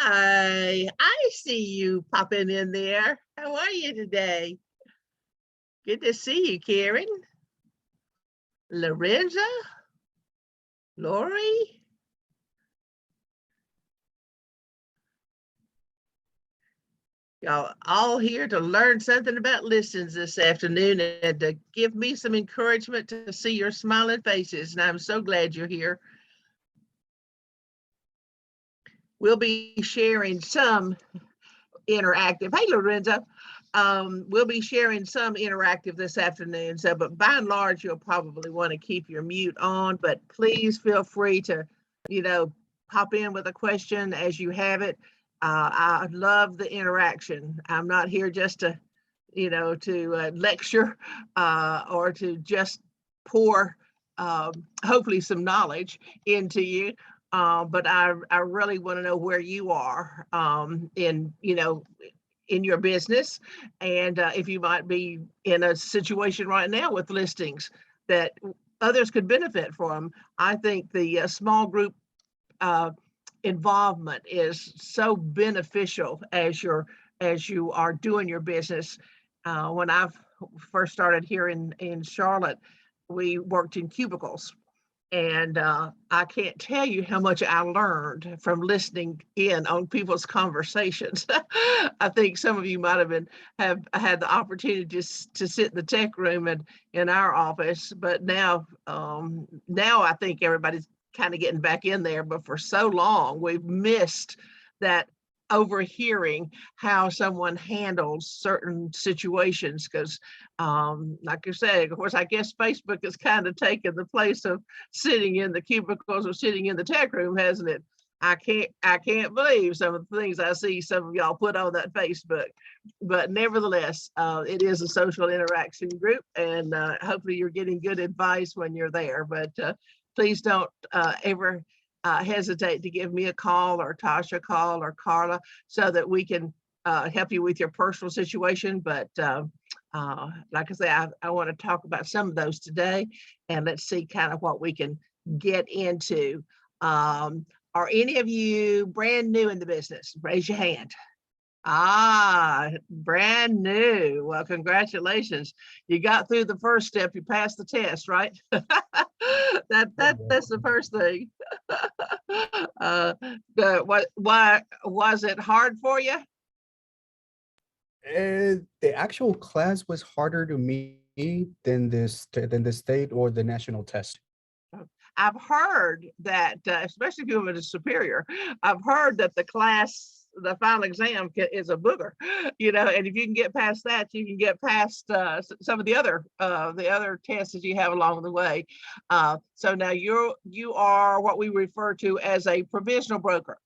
Hi, I see you popping in there. How are you today? Good to see you, Karen. Lorenza? Lori? Y'all all here to learn something about listings this afternoon and to give me some encouragement to see your smiling faces. And I'm so glad you're here. We'll be sharing some interactive. Hey, Lorenzo. We'll be sharing some interactive this afternoon. So, but by and large, you'll probably want to keep your mute on, but please feel free to, pop in with a question as you have it. I love the interaction. I'm not here just to, to lecture or to just pour, hopefully some knowledge into you. But I really want to know where you are in your business, and if you might be in a situation right now with listings that others could benefit from. I think the small group involvement is so beneficial as you are doing your business. When I first started here in Charlotte, we worked in cubicles. And I can't tell you how much I learned from listening in on people's conversations. I think some of you might have had the opportunity to sit in the tech room and in our office, but now I think everybody's kind of getting back in there. But for so long, we've missed that overhearing how someone handles certain situations, because like you said, of course, I guess Facebook has kind of taken the place of sitting in the cubicles or sitting in the tech room, hasn't it? I can't believe some of the things I see some of y'all put on that Facebook, but nevertheless, it is a social interaction group, and hopefully you're getting good advice when you're there. But please don't ever hesitate to give me a call or Tasha a call or Carla, so that we can help you with your personal situation. But like I say, I want to talk about some of those today, and let's see kind of what we can get into. Are any of you brand new in the business? Raise your hand. Brand new. Well, congratulations. You got through the first step. You passed the test, right? That's the first thing. Why was it hard for you? The actual class was harder to me than the state or the national test. I've heard that, especially if you're a superior, I've heard that the final exam is a booger, and if you can get past that, you can get past some of the other tests that you have along the way. So now you are what we refer to as a provisional broker.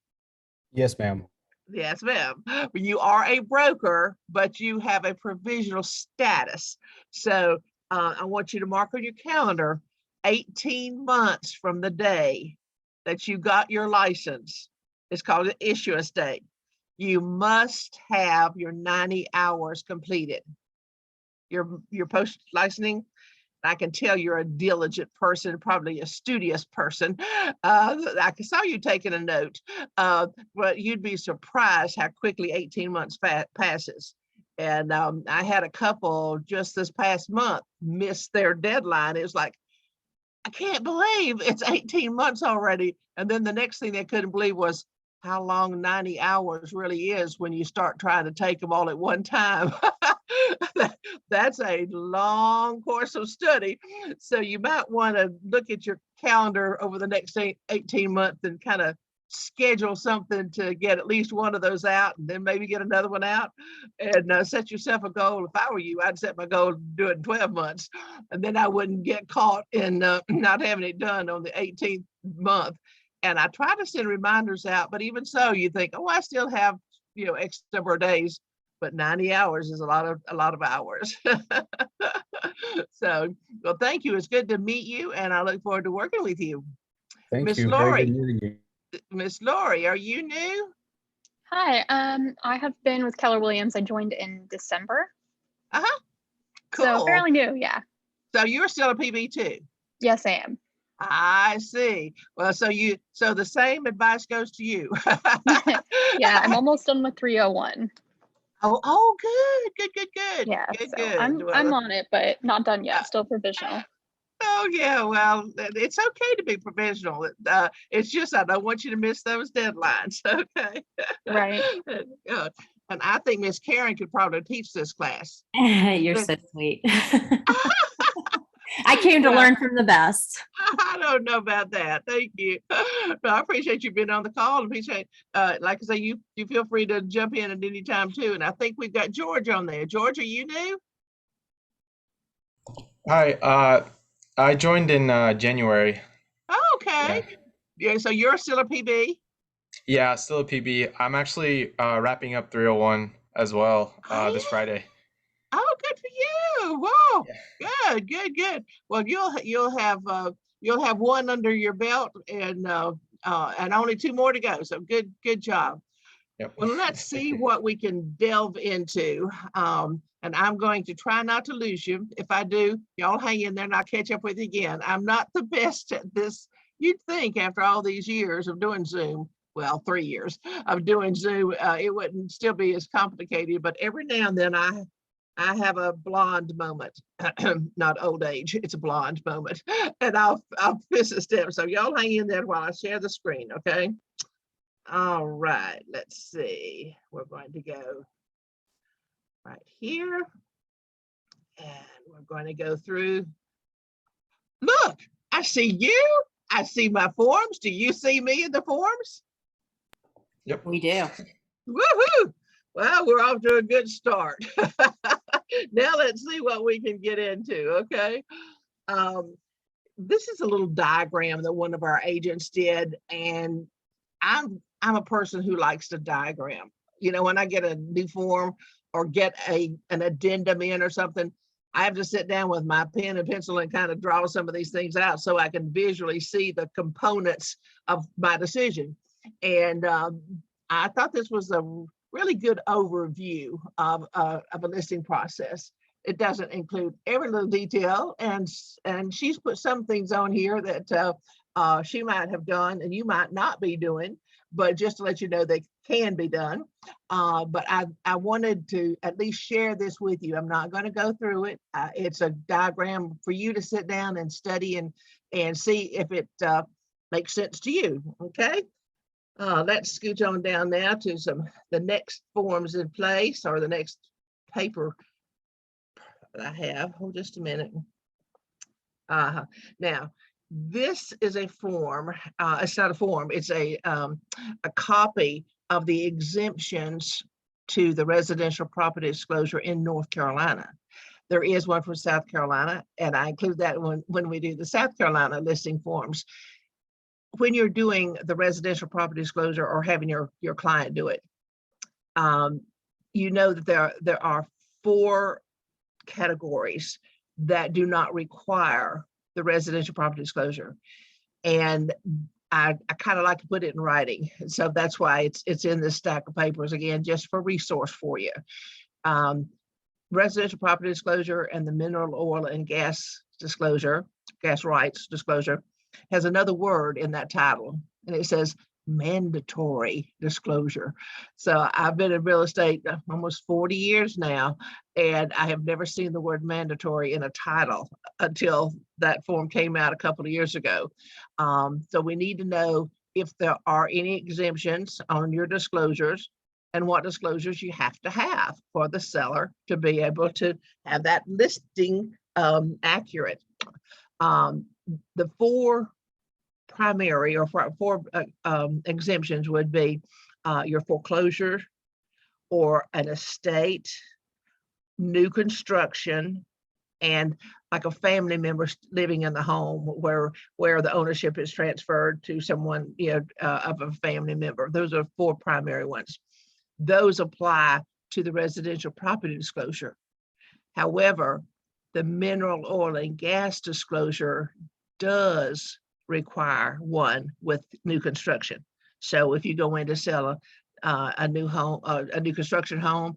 Yes, ma'am. Yes, ma'am. You are a broker, but you have a provisional status. So I want you to mark on your calendar 18 months from the day that you got your license. It's called an issuance date. You must have your 90 hours completed. Your post licensing. I can tell you're a diligent person, probably a studious person. I saw you taking a note, but you'd be surprised how quickly 18 months passes. And I had a couple just this past month miss their deadline. It was like, I can't believe it's 18 months already. And then the next thing they couldn't believe was how long 90 hours really is when you start trying to take them all at one time. That's a long course of study. So you might want to look at your calendar over the next 18 months and kind of schedule something to get at least one of those out, and then maybe get another one out, and set yourself a goal. If I were you, I'd set my goal to do it in 12 months, and then I wouldn't get caught in not having it done on the 18th month. And I try to send reminders out, but even so, you think, oh, I still have, X number of days, but 90 hours is a lot of hours. So, well, thank you. It's good to meet you, and I look forward to working with you. Thank you. Very good meeting you. Miss Lori, are you new? Hi, I have been with Keller Williams. I joined in December. Cool. So Cool. fairly new, yeah. So you're still a PB too? Yes, I am. I see. Well, so the same advice goes to you. Yeah, I'm almost done with 301. Oh, good. Yeah, Good, so good. I'm Well, on it, but not done uh, yet. Still provisional. oh yeah, well, it's okay to be provisional. It's just I don't want you to miss those deadlines. Okay. Right. Uh, and I think Miss Karen could probably teach this class. You're so sweet. I came to Well, learn from the best. I don't know about that. Thank you. No, I appreciate you being on the call. Appreciate, like I say, you feel free to jump in at any time too. And I think we've got George on there. George, are you new? Hi, I joined in January. Oh, okay. Yeah. Yeah. So you're still a PB? Yeah, still a PB. I'm actually wrapping up 301 as well Oh, this yeah. Friday. Oh, good for you. Whoa. Yeah. Good. Well, you'll have one under your belt and only two more to go. So good job. Yep. Well, let's see what we can delve into. And I'm going to try not to lose you. If I do, y'all hang in there and I'll catch up with you again. I'm not the best at this. You'd think after all these years of doing Zoom, well, 3 years of doing Zoom, it wouldn't still be as complicated, but every now and then I have a blonde moment, not old age, it's a blonde moment. And I'll miss a step. So y'all hang in there while I share the screen, okay? All right, let's see. We're going to go right here. And we're going to go through. Look, I see you. I see my forms. Do you see me in the forms? Yep. We do. Woohoo! Well, we're off to a good start. Now let's see what we can get into, okay? This is a little diagram that one of our agents did, and I'm a person who likes to diagram. You know, when I get a new form or get an addendum in or something, I have to sit down with my pen and pencil and kind of draw some of these things out so I can visually see the components of my decision. And I thought this was a really good overview of a listing process. It doesn't include every little detail, and she's put some things on here that she might have done and you might not be doing, but just to let you know they can be done. But I wanted to at least share this with you. I'm not going to go through it. It's a diagram for you to sit down and study and see if it makes sense to you. Okay. Let's scooch on down now to the next forms in place, or the next paper that I have. Hold just a minute. Now, this is a form. It's not a form. It's a copy of the exemptions to the residential property disclosure in North Carolina. There is one for South Carolina, and I include that when we do the South Carolina listing forms. When you're doing the residential property disclosure or having your client do it, you know that there are 4 categories that do not require the residential property disclosure. And I kind of like to put it in writing. So that's why it's in this stack of papers, again, just for resource for you. Residential property disclosure and the mineral oil and gas disclosure, gas rights disclosure, has another word in that title, and it says mandatory disclosure. So I've been in real estate almost 40 years now, and I have never seen the word mandatory in a title until that form came out a couple of years ago. So we need to know if there are any exemptions on your disclosures and what disclosures you have to have for the seller to be able to have that listing accurate. The 4 primary or 4 exemptions would be your foreclosure or an estate, new construction, and like a family member living in the home where the ownership is transferred to someone, of a family member. Those are 4 primary ones. Those apply to the residential property disclosure. However, the mineral oil and gas disclosure does require one with new construction. So if you go in to sell a new home, a new construction home,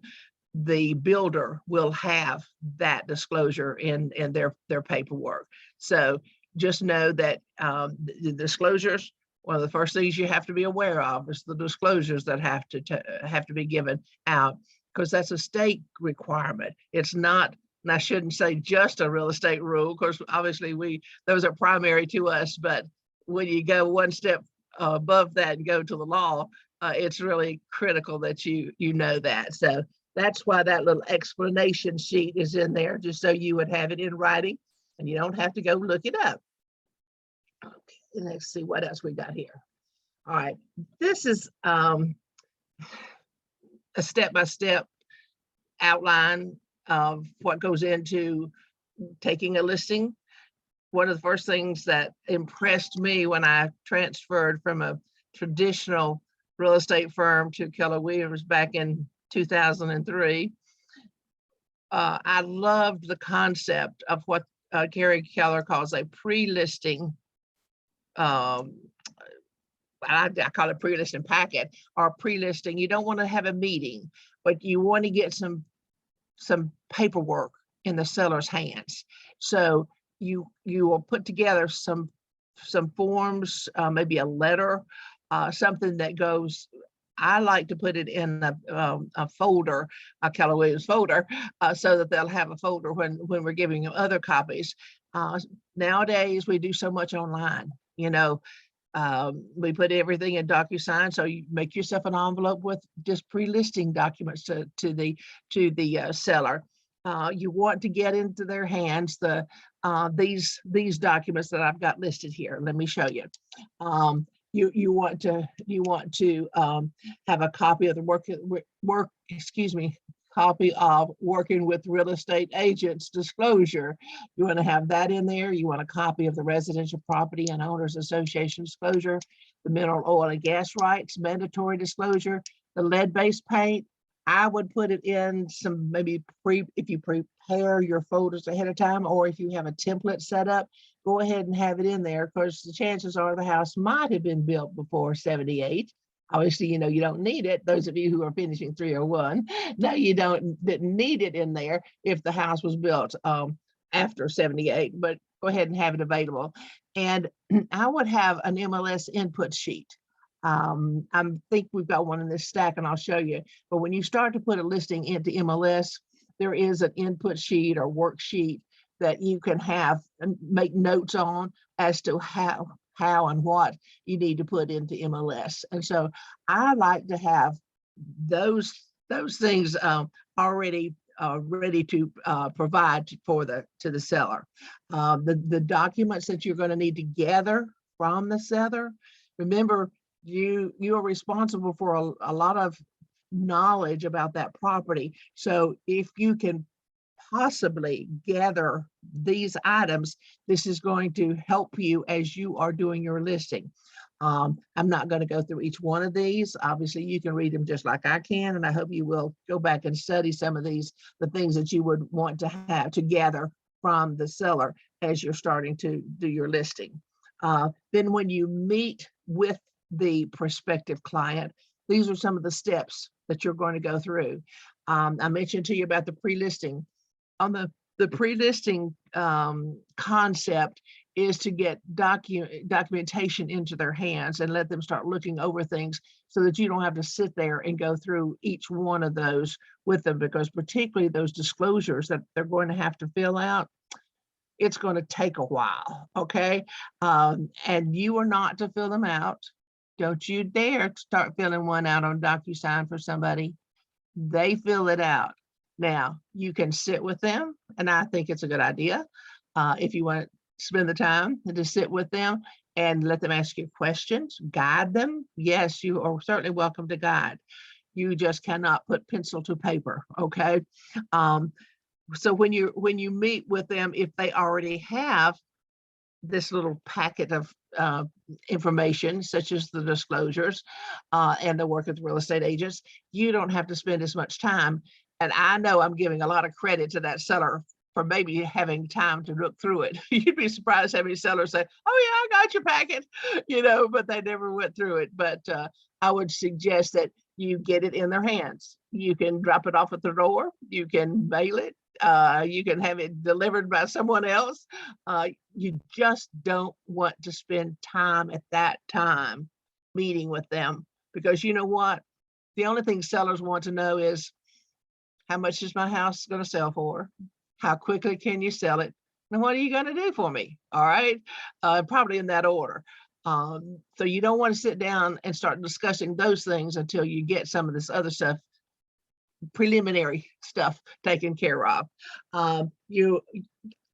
the builder will have that disclosure in their paperwork. So just know that the disclosures, one of the first things you have to be aware of is the disclosures that have to be given out, because that's a state requirement. It's not, and I shouldn't say just a real estate rule, because obviously those are primary to us, but when you go one step above that and go to the law, it's really critical that you know that. So that's why that little explanation sheet is in there, just so you would have it in writing and you don't have to go look it up. Okay, let's see what else we got here. All right, this is a step-by-step outline of what goes into taking a listing. One of the first things that impressed me when I transferred from a traditional real estate firm to Keller Williams back in 2003, I loved the concept of what Gary Keller calls a pre-listing. I call it pre-listing packet or pre-listing. You don't want to have a meeting, but you want to get some paperwork in the seller's hands. So you will put together some forms, maybe a letter, something that goes. I like to put it in a folder, a Keller Williams folder, so that they'll have a folder when we're giving them other copies. Nowadays, we do so much online. You know, we put everything in DocuSign, so you make yourself an envelope with just pre-listing documents to the seller. You want to get into their hands these documents that I've got listed here. Let me show you. You want to have a copy of the copy of working with real estate agents disclosure. You want to have that in there. You want a copy of the Residential Property and Owners Association disclosure, the mineral oil and gas rights mandatory disclosure, the lead-based paint. I would put it in some, maybe if you prepare your folders ahead of time, or if you have a template set up, go ahead and have it in there, because the chances are the house might have been built before 78. Obviously, you know, you don't need it. Those of you who are finishing 301, no, you didn't need it in there if the house was built after 78, but go ahead and have it available. And I would have an MLS input sheet. I think we've got one in this stack and I'll show you. But when you start to put a listing into MLS, there is an input sheet or worksheet that you can have and make notes on as to how and what you need to put into MLS. And so I like to have those things already ready to provide to the seller. The documents that you're going to need to gather from the seller. Remember, you are responsible for a lot of knowledge about that property. So if you can possibly gather these items, this is going to help you as you are doing your listing. I'm not going to go through each one of these. Obviously, you can read them just like I can, and I hope you will go back and study some of these, the things that you would want to have to gather from the seller as you're starting to do your listing. Then when you meet with the prospective client, these are some of the steps that you're going to go through. I mentioned to you about the pre-listing. On the pre-listing concept is to get documentation into their hands and let them start looking over things, so that you don't have to sit there and go through each one of those with them, because particularly those disclosures that they're going to have to fill out, it's going to take a while, okay? And you are not to fill them out. Don't you dare start filling one out on DocuSign for somebody. They fill it out. Now, you can sit with them, and I think it's a good idea. If you want to spend the time to sit with them and let them ask you questions, guide them. Yes, you are certainly welcome to guide. You just cannot put pencil to paper, okay? So when you meet with them, if they already have this little packet of information, such as the disclosures and the work with real estate agents, you don't have to spend as much time. And I know I'm giving a lot of credit to that seller for maybe having time to look through it. You'd be surprised how many sellers say, oh yeah, I got your packet, you know, but they never went through it. But I would suggest that you get it in their hands. You can drop it off at the door, you can mail it, you can have it delivered by someone else. You just don't want to spend time at that time meeting with them, because you know what? The only thing sellers want to know is, how much is my house going to sell for? How quickly can you sell it? And what are you going to do for me? All right. Probably in that order. So you don't want to sit down and start discussing those things until you get some of this other stuff, preliminary stuff, taken care of.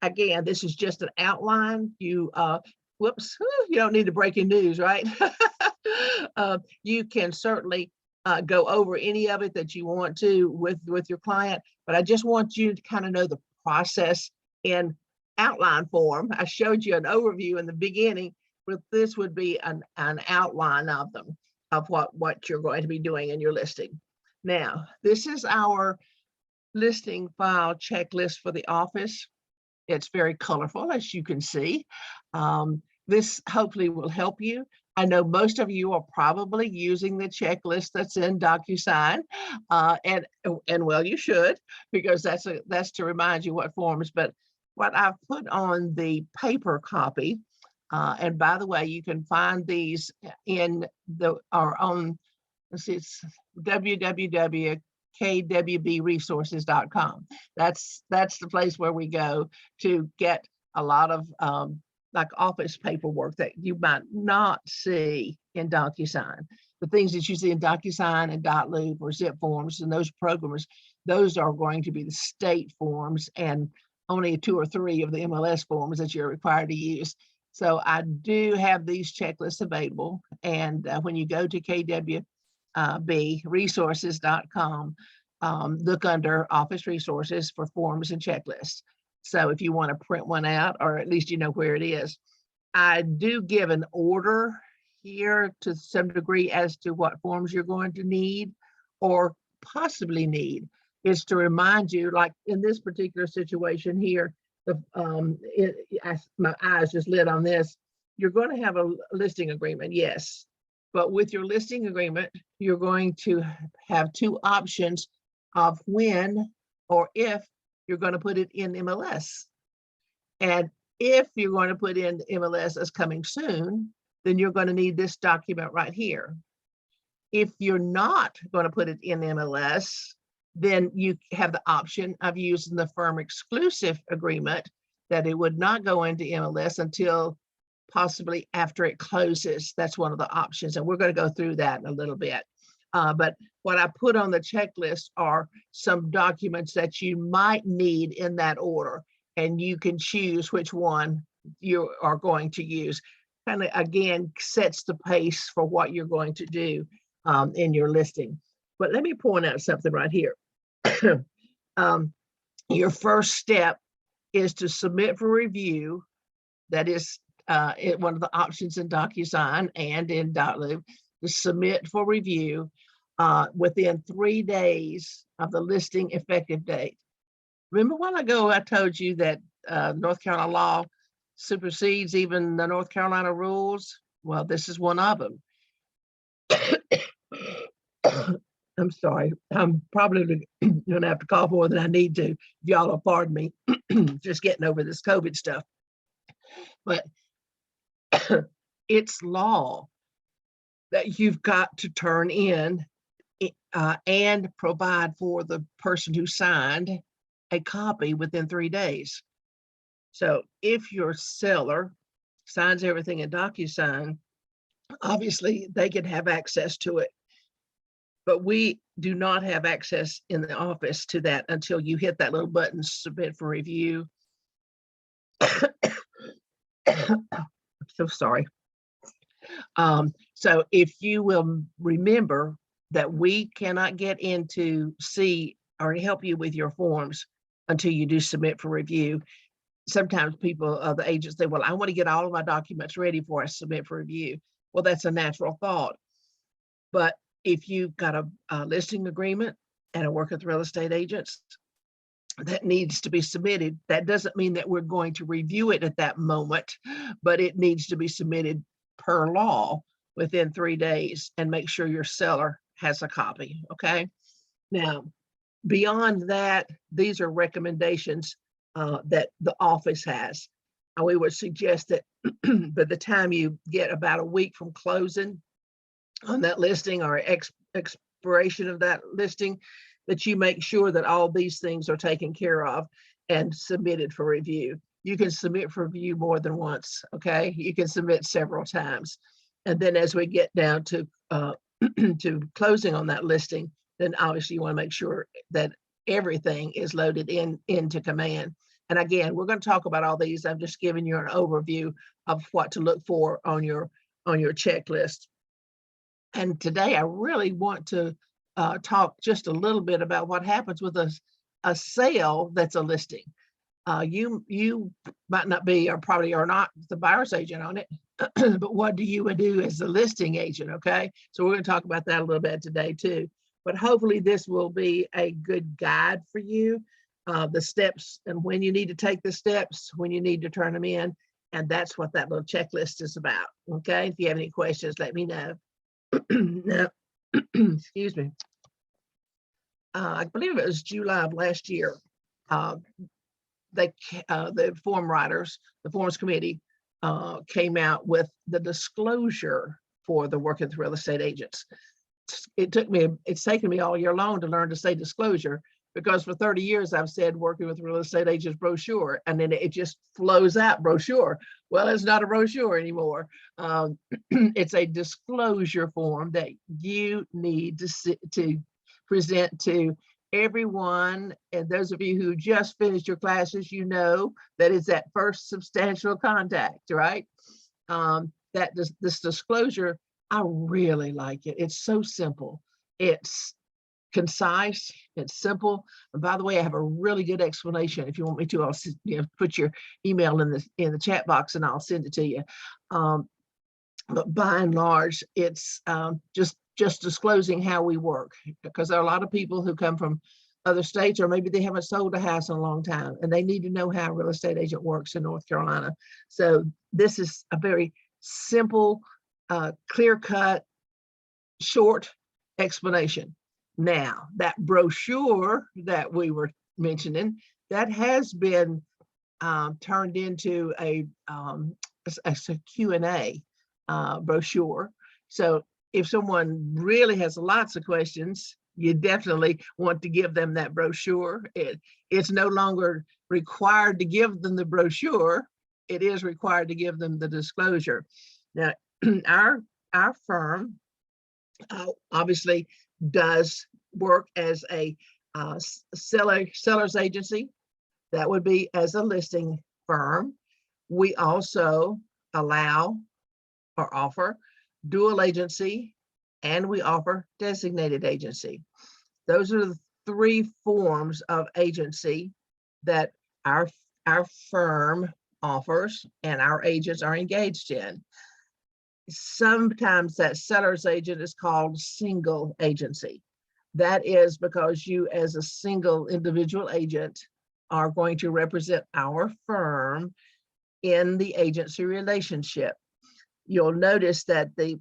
Again, this is just an outline. You don't need to breaking news, right? You can certainly go over any of it that you want to with your client, but I just want you to kind of know the process in outline form. I showed you an overview in the beginning, but this would be an outline of them, of what you're going to be doing in your listing. Now, this is our listing file checklist for the office. It's very colorful, as you can see. This hopefully will help you. I know most of you are probably using the checklist that's in DocuSign, and well, you should, because that's to remind you what forms. But what I've put on the paper copy, and by the way, you can find these in our own. Let's see, it's www.kwbresources.com. That's the place where we go to get a lot of like office paperwork that you might not see in DocuSign. The things that you see in DocuSign and .loop or zip forms and those programs, those are going to be the state forms and only 2 or 3 of the MLS forms that you're required to use. So I do have these checklists available. And when you go to kwbresources.com, look under Office Resources for forms and checklists. So if you want to print one out, or at least you know where it is. I do give an order here to some degree as to what forms you're going to need or possibly need. Is to remind you, like in this particular situation here, my eyes just lit on this. You're going to have a listing agreement, yes. But with your listing agreement, you're going to have 2 options of when or if you're going to put it in MLS. And if you're going to put in MLS as coming soon, then you're going to need this document right here. If you're not going to put it in MLS, then you have the option of using the firm exclusive agreement, that it would not go into MLS until possibly after it closes. That's one of the options. And we're going to go through that in a little bit. But what I put on the checklist are some documents that you might need in that order, and you can choose which one you are going to use. Kind of, again, sets the pace for what you're going to do in your listing. But let me point out something right here. Your first step is to submit for review. That is one of the options in DocuSign and in .loop, to submit for review within 3 days of the listing effective date. Remember a while ago I told you that North Carolina law supersedes even the North Carolina rules? Well, this is one of them. I'm sorry, I'm probably gonna have to cough more than I need to. Y'all will pardon me, just getting over this COVID stuff. But it's law that you've got to turn in and provide for the person who signed a copy within 3 days. So if your seller signs everything in DocuSign, obviously they can have access to it. But we do not have access in the office to that until you hit that little button, submit for review. I'm so sorry. So if you will remember that we cannot get in to see or help you with your forms until you do submit for review. Sometimes people, the agents say, well, I want to get all of my documents ready before I submit for review. Well, that's a natural thought. But if you've got a listing agreement and a work with real estate agents that needs to be submitted, that doesn't mean that we're going to review it at that moment, but it needs to be submitted per law within 3 days, and make sure your seller has a copy, okay? Now, beyond that, these are recommendations that the office has. We would suggest that by the time you get about a week from closing on that listing or expiration of that listing, that you make sure that all these things are taken care of and submitted for review. You can submit for review more than once, okay? You can submit several times. And then as we get down to to closing on that listing, then obviously you want to make sure that everything is loaded into command. And again, we're going to talk about all these. I'm just giving you an overview of what to look for on your checklist. And today I really want to talk just a little bit about what happens with a sale that's a listing. You might not be, or probably are not, the buyer's agent on it, but what do you do as the listing agent, okay? So we're going to talk about that a little bit today too. But hopefully this will be a good guide for you, the steps and when you need to take the steps, when you need to turn them in. And that's what that little checklist is about, okay? If you have any questions, let me know. Now, excuse me. I believe it was July of last year. The form writers, the forms committee, came out with the disclosure for the working with real estate agents. It's taken me all year long to learn to say disclosure, because for 30 years I've said working with real estate agents brochure, and then it just flows out brochure. Well, it's not a brochure anymore. It's a disclosure form that you need to present to everyone. And those of you who just finished your classes, you know that it's that first substantial contact, right? This disclosure, I really like it. It's so simple. It's concise, it's simple. And by the way, I have a really good explanation. If you want me to, I'll put your email in the chat box and I'll send it to you. But by and large, it's just disclosing how we work, because there are a lot of people who come from other states, or maybe they haven't sold a house in a long time and they need to know how a real estate agent works in North Carolina. So this is a very simple, clear-cut, short explanation. Now, that brochure that we were mentioning, that has been turned into a Q&A brochure. So if someone really has lots of questions, you definitely want to give them that brochure. It's no longer required to give them the brochure. It is required to give them the disclosure. Now, our firm obviously does work as a seller's agency. That would be as a listing firm. We also allow or offer dual agency, and we offer designated agency. Those are the three forms of agency that our firm offers and our agents are engaged in. Sometimes that seller's agent is called single agency. That is because you, as a single individual agent, are going to represent our firm in the agency relationship. You'll notice that the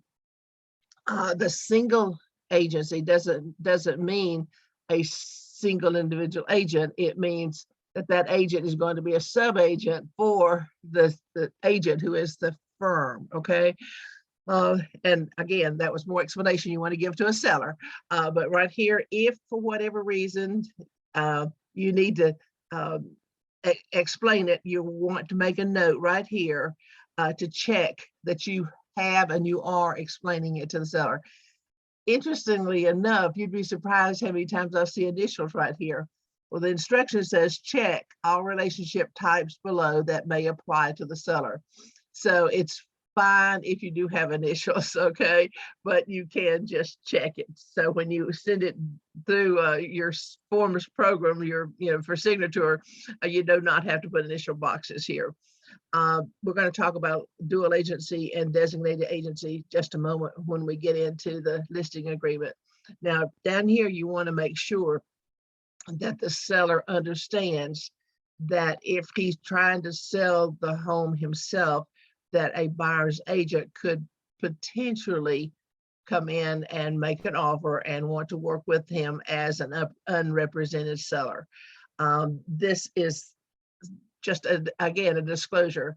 single agency doesn't mean a single individual agent. It means that agent is going to be a sub-agent for the agent who is the firm, okay? And again, that was more explanation you want to give to a seller. But right here, if for whatever reason you need to explain it, you want to make a note right here to check that you have and you are explaining it to the seller. Interestingly enough, you'd be surprised how many times I see initials right here. Well, the instruction says check all relationship types below that may apply to the seller. So it's fine if you do have initials, okay, but you can just check it. So when you send it through your forms program, for signature, you do not have to put initial boxes here. We're going to talk about dual agency and designated agency just a moment when we get into the listing agreement. Now, down here, you want to make sure that the seller understands that if he's trying to sell the home himself, that a buyer's agent could potentially come in and make an offer and want to work with him as an unrepresented seller. This is just, again, a disclosure,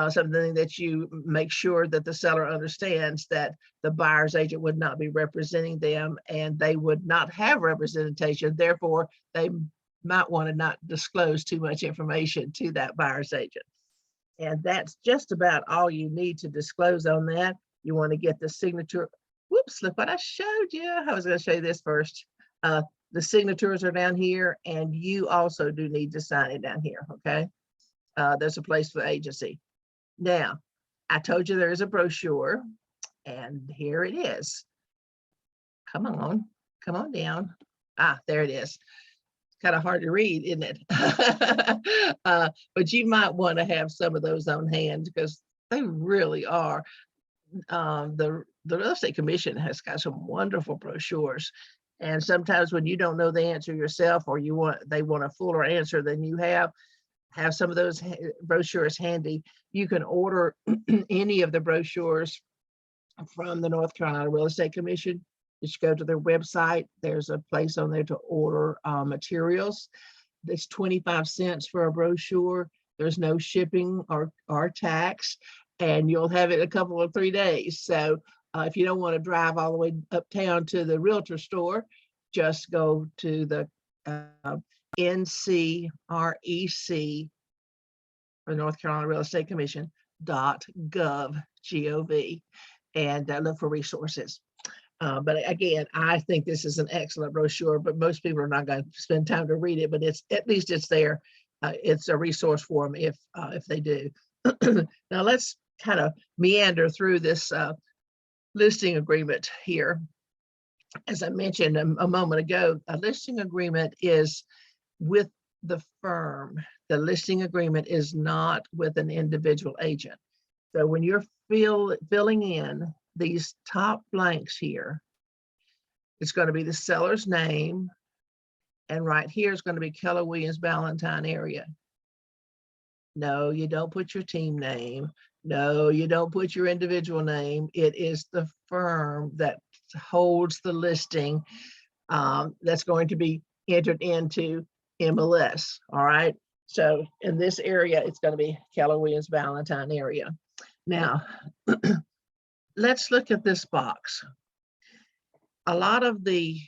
something that you make sure that the seller understands that the buyer's agent would not be representing them and they would not have representation. Therefore, they might want to not disclose too much information to that buyer's agent. And that's just about all you need to disclose on that. You want to get the signature. Whoops, look what I showed you. I was going to show you this first. The signatures are down here, and you also do need to sign it down here, okay? There's a place for the agency. Now, I told you there is a brochure, and here it is. Come on down. Ah, there it is. Kind of hard to read, isn't it? But you might want to have some of those on hand because they really are. The Real Estate Commission has got some wonderful brochures. And sometimes when you don't know the answer yourself, or they want a fuller answer than you have some of those brochures handy. You can order any of the brochures from the North Carolina Real Estate Commission. Just go to their website. There's a place on there to order materials. It's 25 cents for a brochure. There's no shipping or tax, and you'll have it a couple of 3 days. So if you don't want to drive all the way uptown to the realtor store, just go to the NCREC, or North Carolina Real Estate Commission .gov, G-O-V, and look for resources. But again, I think this is an excellent brochure, but most people are not going to spend time to read it, but at least it's there. It's a resource for them if they do. Now let's kind of meander through this listing agreement here. As I mentioned a moment ago, a listing agreement is with the firm. The listing agreement is not with an individual agent. So when you're filling in these top blanks here, it's going to be the seller's name, and right here is going to be Keller Williams Ballantyne area. No, you don't put your team name. No, you don't put your individual name. It is the firm that holds the listing that's going to be entered into MLS. All right. So in this area, it's going to be Keller Williams Ballantyne area. Now, let's look at this box. A lot of in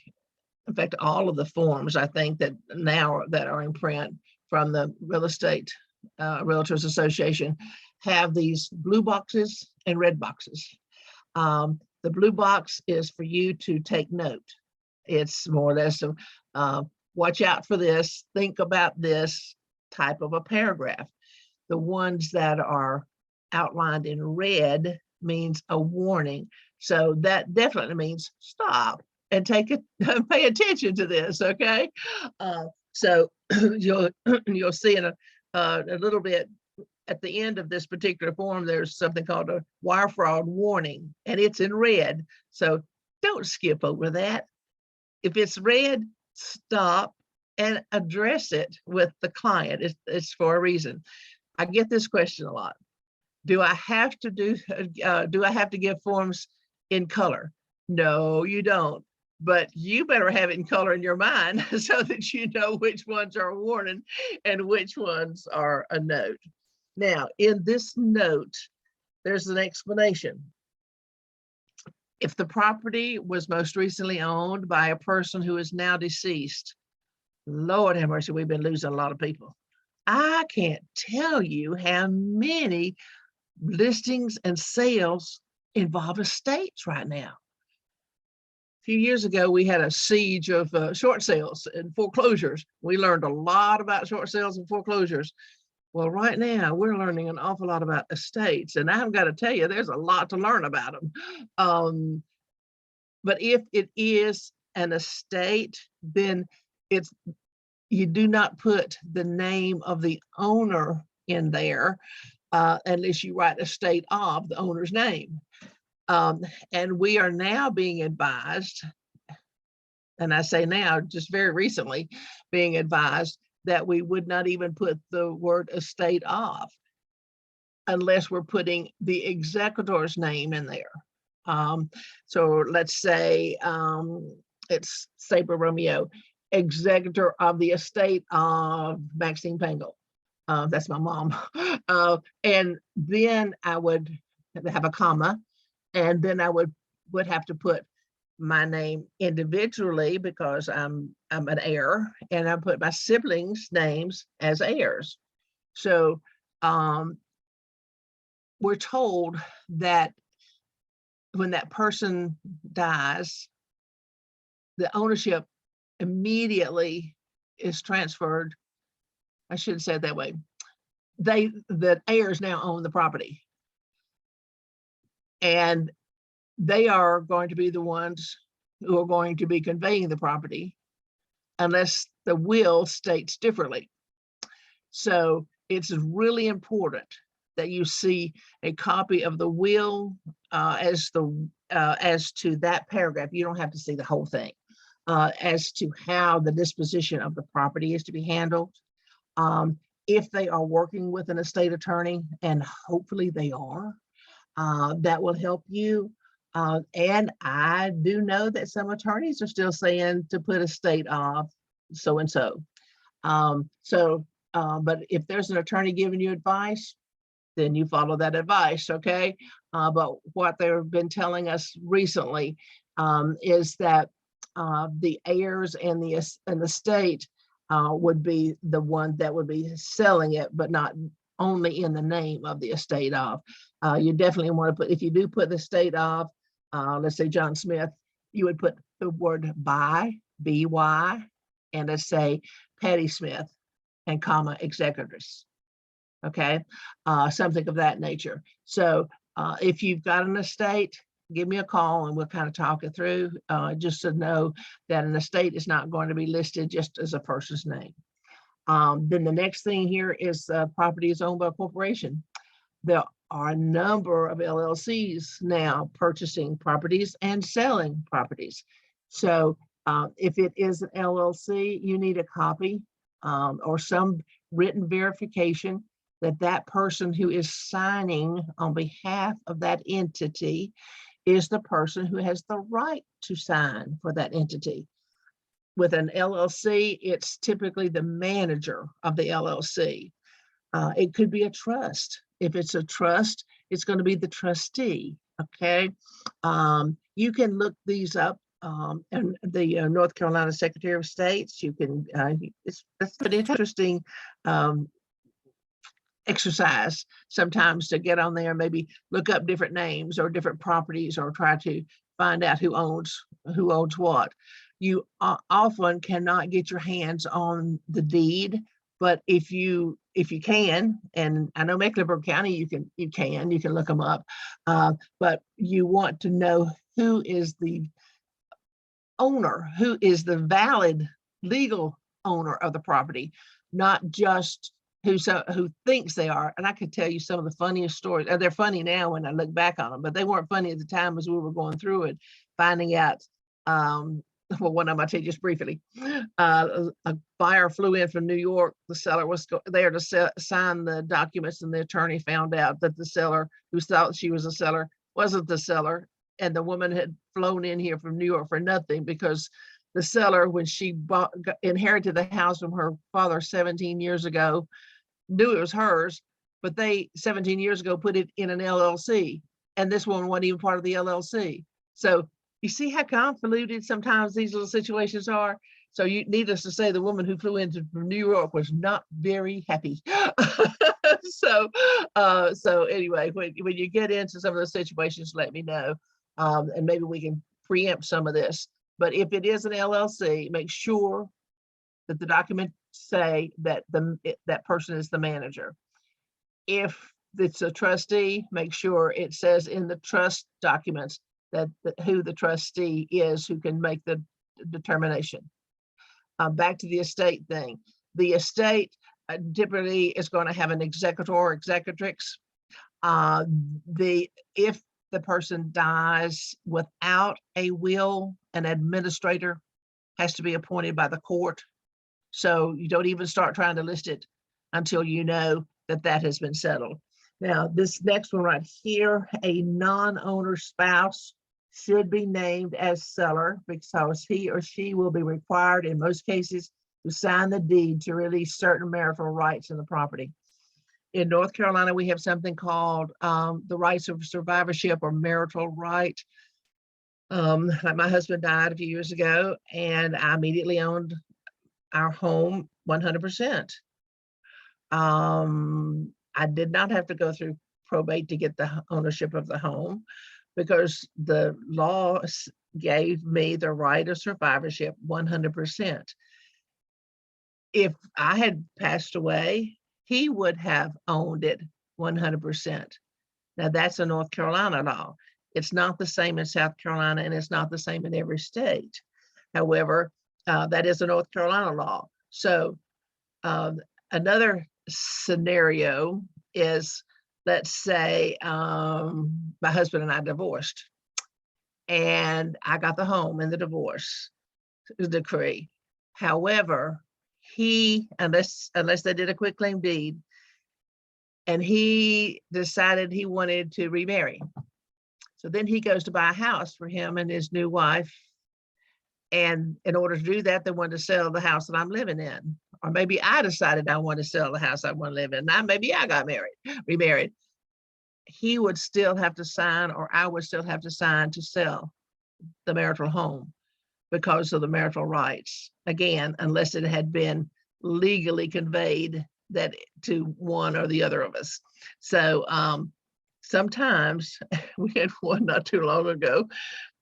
fact, all of the forms, I think that now that are in print from the Real Estate Realtors Association have these blue boxes and red boxes. The blue box is for you to take note. It's more or less watch out for this, think about this type of a paragraph. The ones that are outlined in red means a warning. So that definitely means stop and pay attention to this, okay? So you'll see in a little bit at the end of this particular form, there's something called a wire fraud warning, and it's in red. So don't skip over that. If it's red, stop and address it with the client. It's for a reason. I get this question a lot. Do I have to give forms in color? No, you don't. But you better have it in color in your mind so that you know which ones are a warning and which ones are a note. Now, in this note, there's an explanation. If the property was most recently owned by a person who is now deceased, Lord have mercy, we've been losing a lot of people. I can't tell you how many listings and sales involve estates right now. A few years ago, we had a siege of short sales and foreclosures. We learned a lot about short sales and foreclosures. Well, right now, we're learning an awful lot about estates, and I've got to tell you, there's a lot to learn about them. But if it is an estate, then you do not put the name of the owner in there unless you write estate of the owner's name. And we are now being advised, and I say now, just very recently, being advised that we would not even put the word estate of unless we're putting the executor's name in there. So let's say it's Sabre Romeo, executor of the estate of Maxine Pangle. That's my mom. And then I would have a comma, and then I would have to put my name individually because I'm an heir, and I put my siblings' names as heirs. So we're told that when that person dies, the ownership immediately is transferred. I shouldn't say it that way. The heirs now own the property, and they are going to be the ones who are going to be conveying the property unless the will states differently. So it's really important that you see a copy of the will as to that paragraph. You don't have to see the whole thing, as to how the disposition of the property is to be handled. If they are working with an estate attorney, and hopefully they are, that will help you. And I do know that some attorneys are still saying to put estate of so-and-so. But if there's an attorney giving you advice, then you follow that advice, okay? But what they've been telling us recently is that the heirs and the state would be the one that would be selling it, but not only in the name of the estate of. You definitely want to put, if you do put the estate of, let's say John Smith, you would put the word by, B-Y, and let's say Patty Smith, and comma, executors. Okay, something of that nature. So if you've got an estate, give me a call and we'll kind of talk it through, just to know that an estate is not going to be listed just as a person's name. Then the next thing here is property is owned by a corporation. There are a number of LLCs now purchasing properties and selling properties. So if it is an LLC, you need a copy or some written verification that that person who is signing on behalf of that entity is the person who has the right to sign for that entity. With an LLC, it's typically the manager of the LLC. It could be a trust. If it's a trust, it's going to be the trustee, okay? You can look these up and the North Carolina Secretary of States. You can, it's an interesting exercise sometimes to get on there, maybe look up different names or different properties or try to find out who owns what. You often cannot get your hands on the deed, but if you can, and I know Mecklenburg County, you can look them up, but you want to know who is the owner, who is the valid legal owner of the property, not just who thinks they are. And I could tell you some of the funniest stories. They're funny now when I look back on them, but they weren't funny at the time as we were going through it, finding out. Well, one of them I'll tell you just briefly. A buyer flew in from New York. The seller was there to sign the documents, and the attorney found out that the seller, who thought she was a seller, wasn't the seller, and the woman had flown in here from New York for nothing, because the seller, when she inherited the house from her father 17 years ago, knew it was hers, but they 17 years ago put it in an LLC, and this one wasn't even part of the LLC. So you see how convoluted sometimes these little situations are. So needless to say, the woman who flew in from New York was not very happy. So anyway, when you get into some of those situations, let me know, and maybe we can preempt some of this. But if it is an LLC, make sure that the documents say that that person is the manager. If it's a trustee, make sure it says in the trust documents that who the trustee is who can make the determination. Back to the estate thing. The estate typically is going to have an executor or executrix. If the person dies without a will, an administrator has to be appointed by the court. So you don't even start trying to list it until you know that that has been settled. Now, this next one right here, a non-owner spouse. should be named as seller because he or she will be required in most cases to sign the deed to release certain marital rights in the property. In North Carolina, we have something called the rights of survivorship or marital right. Like my husband died a few years ago, and I immediately owned our home 100%. I did not have to go through probate to get the ownership of the home because the law gave me the right of survivorship 100%. If I had passed away, he would have owned it 100%. Now that's a North Carolina law. It's not the same in South Carolina, and it's not the same in every state. However, that is a North Carolina law. So another scenario is, let's say my husband and I divorced, and I got the home in the divorce decree. However, he, unless they did a quitclaim deed, and he decided he wanted to remarry. So then he goes to buy a house for him and his new wife. And in order to do that, they wanted to sell the house that I'm living in. Or maybe I decided I want to sell the house I want to live in. Now, maybe I got remarried. He would still have to sign, or I would still have to sign to sell the marital home because of the marital rights. Again, unless it had been legally conveyed that to one or the other of us. So sometimes we had one not too long ago.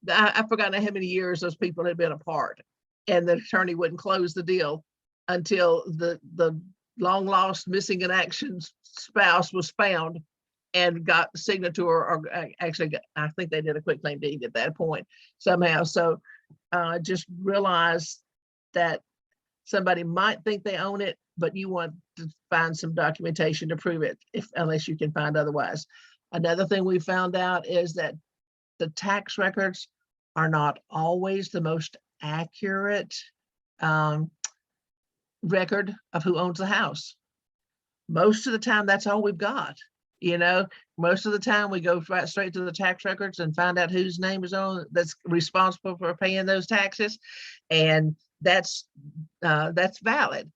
I've forgotten how many years those people had been apart, and the attorney wouldn't close the deal until the long lost missing in action spouse was found and got the signature, or actually I think they did a quitclaim deed at that point somehow. So just realize that somebody might think they own it, but you want to find some documentation to prove it, unless you can find otherwise. Another thing we found out is that the tax records are not always the most accurate record of who owns the house. Most of the time, that's all we've got. You know, most of the time we go right straight to the tax records and find out whose name is on that's responsible for paying those taxes, and that's valid.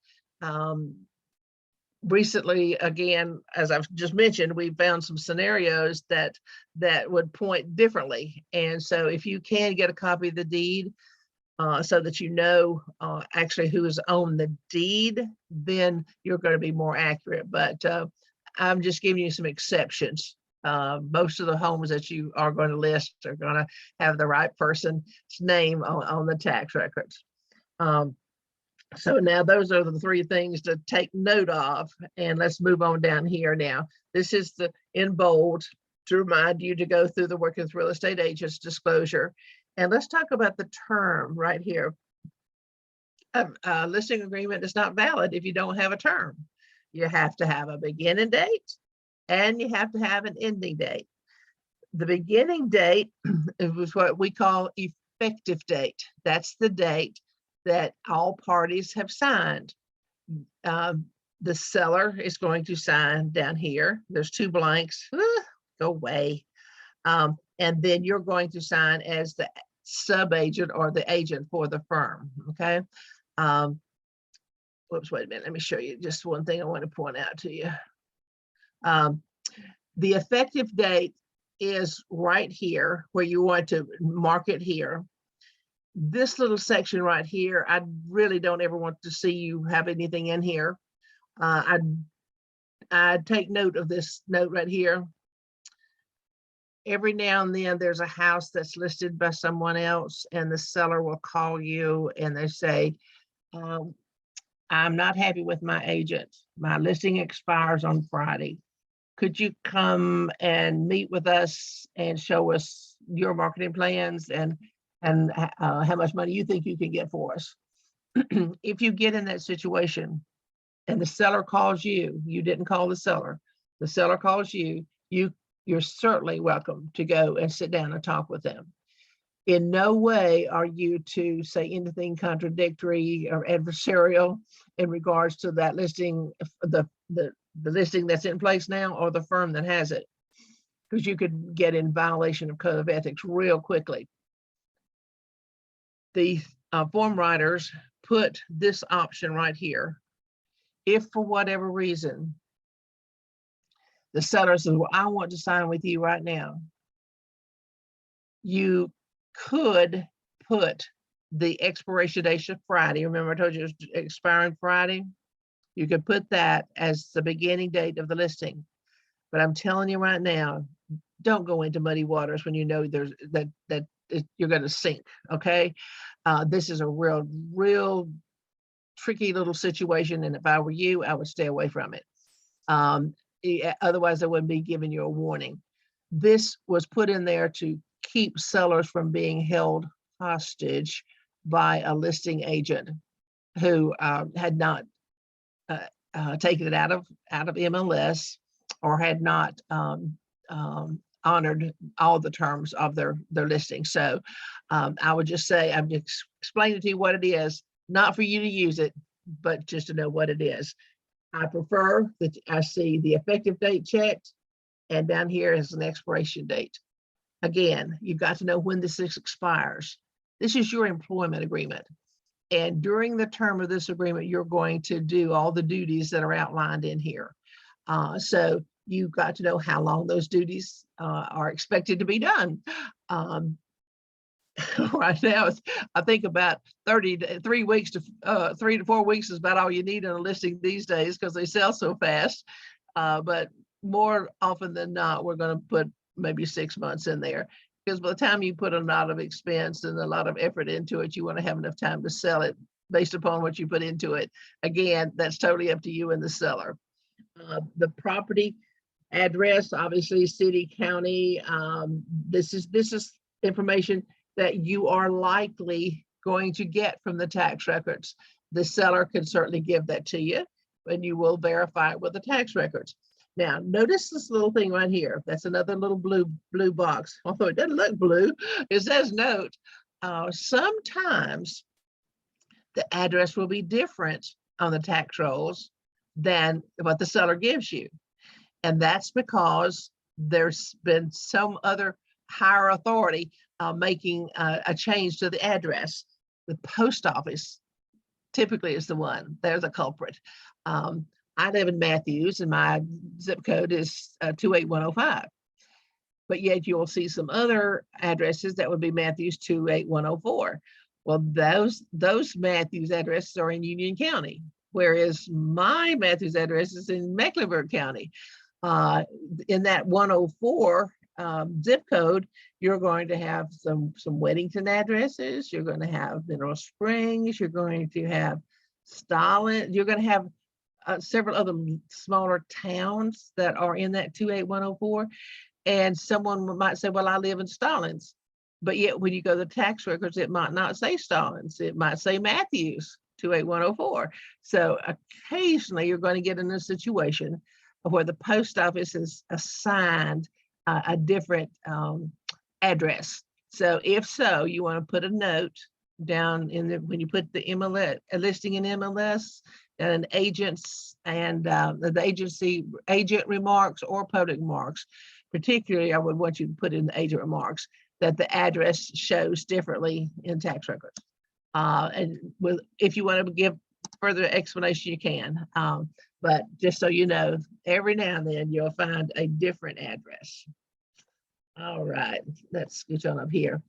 Recently, again, as I've just mentioned, we found some scenarios that would point differently. And so if you can get a copy of the deed so that you know actually who is on the deed, then you're going to be more accurate. But I'm just giving you some exceptions. Most of the homes that you are going to list are going to have the right person's name on the tax records. So now those are the three things to take note of, and let's move on down here now. This is the in bold to remind you to go through the working with real estate agents disclosure. And let's talk about the term right here. A listing agreement is not valid if you don't have a term. You have to have a beginning date and you have to have an ending date. The beginning date is what we call effective date. That's the date that all parties have signed. The seller is going to sign down here. There's two blanks. Go away. And then you're going to sign as the sub-agent or the agent for the firm. Okay. Whoops, wait a minute. Let me show you just one thing I want to point out to you. The effective date is right here where you want to mark it here. This little section right here, I really don't ever want to see you have anything in here. I'd take note of this note right here. Every now and then there's a house that's listed by someone else and the seller will call you and they say, I'm not happy with my agent. My listing expires on Friday. Could you come and meet with us and show us your marketing plans and how much money you think you can get for us? If you get in that situation and the seller calls you, you didn't call the seller calls you, you're certainly welcome to go and sit down and talk with them. In no way are you to say anything contradictory or adversarial in regards to that listing, the listing that's in place now or the firm that has it. because you could get in violation of code of ethics real quickly. The form writers put this option right here. If for whatever reason, the seller says, well, I want to sign with you right now, you could put the expiration date of Friday. Remember I told you it was expiring Friday? You could put that as the beginning date of the listing. But I'm telling you right now, don't go into muddy waters when you know there's you're going to sink. Okay. This is a real tricky little situation. And if I were you, I would stay away from it. Otherwise I wouldn't be giving you a warning. This was put in there to keep sellers from being held hostage by a listing agent who had not taken it out of MLS or had not honored all the terms of their listing. So I would just say, I'm just explaining to you what it is, not for you to use it, but just to know what it is. I prefer that I see the effective date checked, and down here is an expiration date. Again, you've got to know when this expires. This is your employment agreement. And during the term of this agreement, you're going to do all the duties that are outlined in here. So you've got to know how long those duties are expected to be done. Right now, I think about 3 weeks to 3 to 4 weeks is about all you need in a listing these days because they sell so fast. But more often than not, we're going to put maybe 6 months in there, because by the time you put a lot of expense and a lot of effort into it, you want to have enough time to sell it based upon what you put into it. Again, that's totally up to you and the seller. The property address, obviously city, county. This is information that you are likely going to get from the tax records. The seller can certainly give that to you, and you will verify it with the tax records. Now, notice this little thing right here. That's another little blue box. Although it doesn't look blue, it says note. Sometimes the address will be different on the tax rolls than what the seller gives you. And that's because there's been some other higher authority making a change to the address. The post office typically is the one. They're the culprit. I live in Matthews and my zip code is 28105. But yet you'll see some other addresses that would be Matthews 28104. Well, those Matthews addresses are in Union County, whereas my Matthews address is in Mecklenburg County. In that 104 zip code, you're going to have some Weddington addresses. You're going to have Mineral Springs. You're going to have Stalin. You're going to have several other smaller towns that are in that 28104. And someone might say, well, I live in Stallings. But yet when you go to the tax records, it might not say Stallings. It might say Matthews 28104. So occasionally you're going to get in a situation where the post office is assigned a different address. So if so, you want to put a note down in the, when you put the MLS, a listing in MLS, and agents and the agency agent remarks or public remarks. Particularly, I would want you to put in the agent remarks that the address shows differently in tax records. And if you want to give further explanation, you can. But just so you know, every now and then you'll find a different address. All right, let's get on up here.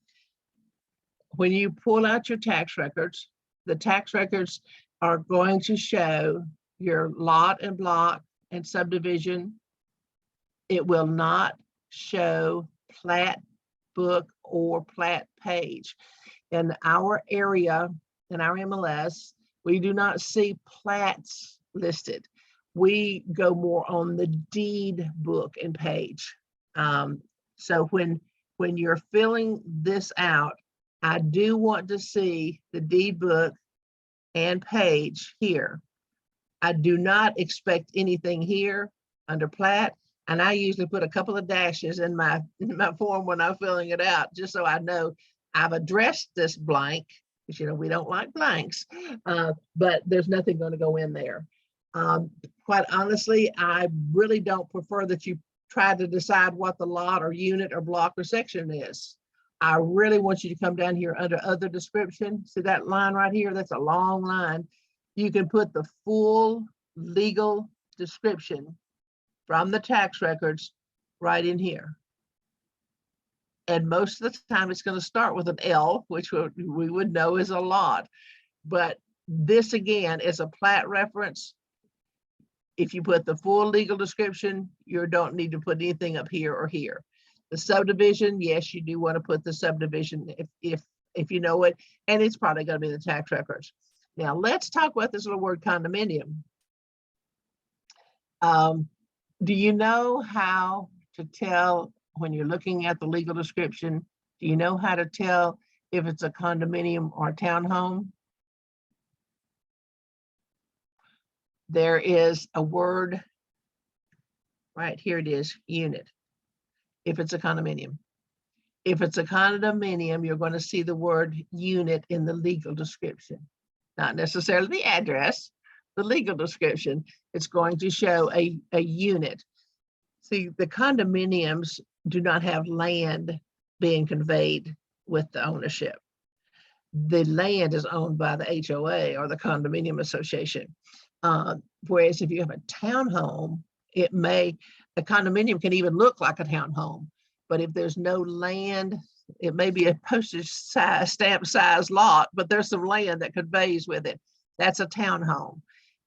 When you pull out your tax records, the tax records are going to show your lot and block and subdivision. It will not show plat book or plat page. In our area, in our MLS, we do not see plats listed. We go more on the deed book and page. So when you're filling this out, I do want to see the deed book and page here. I do not expect anything here under plat. And I usually put a couple of dashes in my form when I'm filling it out, just so I know I've addressed this blank, because you know we don't like blanks, but there's nothing going to go in there. Quite honestly, I really don't prefer that you try to decide what the lot or unit or block or section is. I really want you to come down here under other description. See that line right here? That's a long line. You can put the full legal description from the tax records right in here. And most of the time it's going to start with an L, which we would know is a lot. But this again is a plat reference. If you put the full legal description, you don't need to put anything up here or here. The subdivision, yes, you do want to put the subdivision if you know it, and it's probably going to be the tax records. Now let's talk about this little word condominium. Do you know how to tell when you're looking at the legal description? Do you know how to tell if it's a condominium or a townhome? There is a word right here. It is unit. If it's a condominium. If it's a condominium, you're going to see the word unit in the legal description, not necessarily the address, the legal description. It's going to show a unit. See, the condominiums do not have land being conveyed with the ownership. The land is owned by the HOA or the condominium association. Whereas if you have a townhome, a condominium can even look like a townhome, but if there's no land, it may be a postage size, stamp size lot, but there's some land that conveys with it. That's a townhome.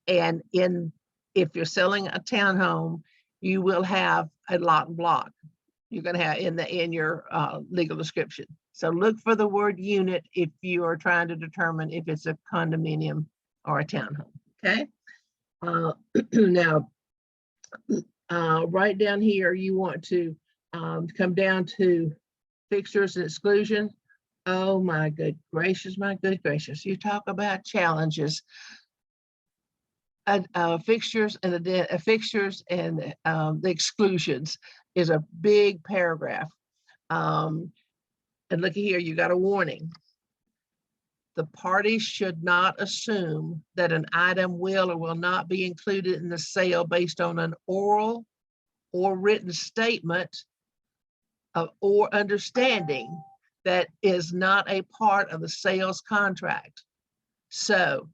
And if you're selling a townhome, you will have a lot and block. You're going to have in your legal description. So look for the word unit if you are trying to determine if it's a condominium or a townhome. Okay. Now, right down here, you want to come down to fixtures and exclusion. Oh my good gracious, my good gracious. You talk about challenges. Fixtures and the exclusions is a big paragraph. And looky here, you got a warning. The parties should not assume that an item will or will not be included in the sale based on an oral or written statement or understanding that is not a part of the sales contract. So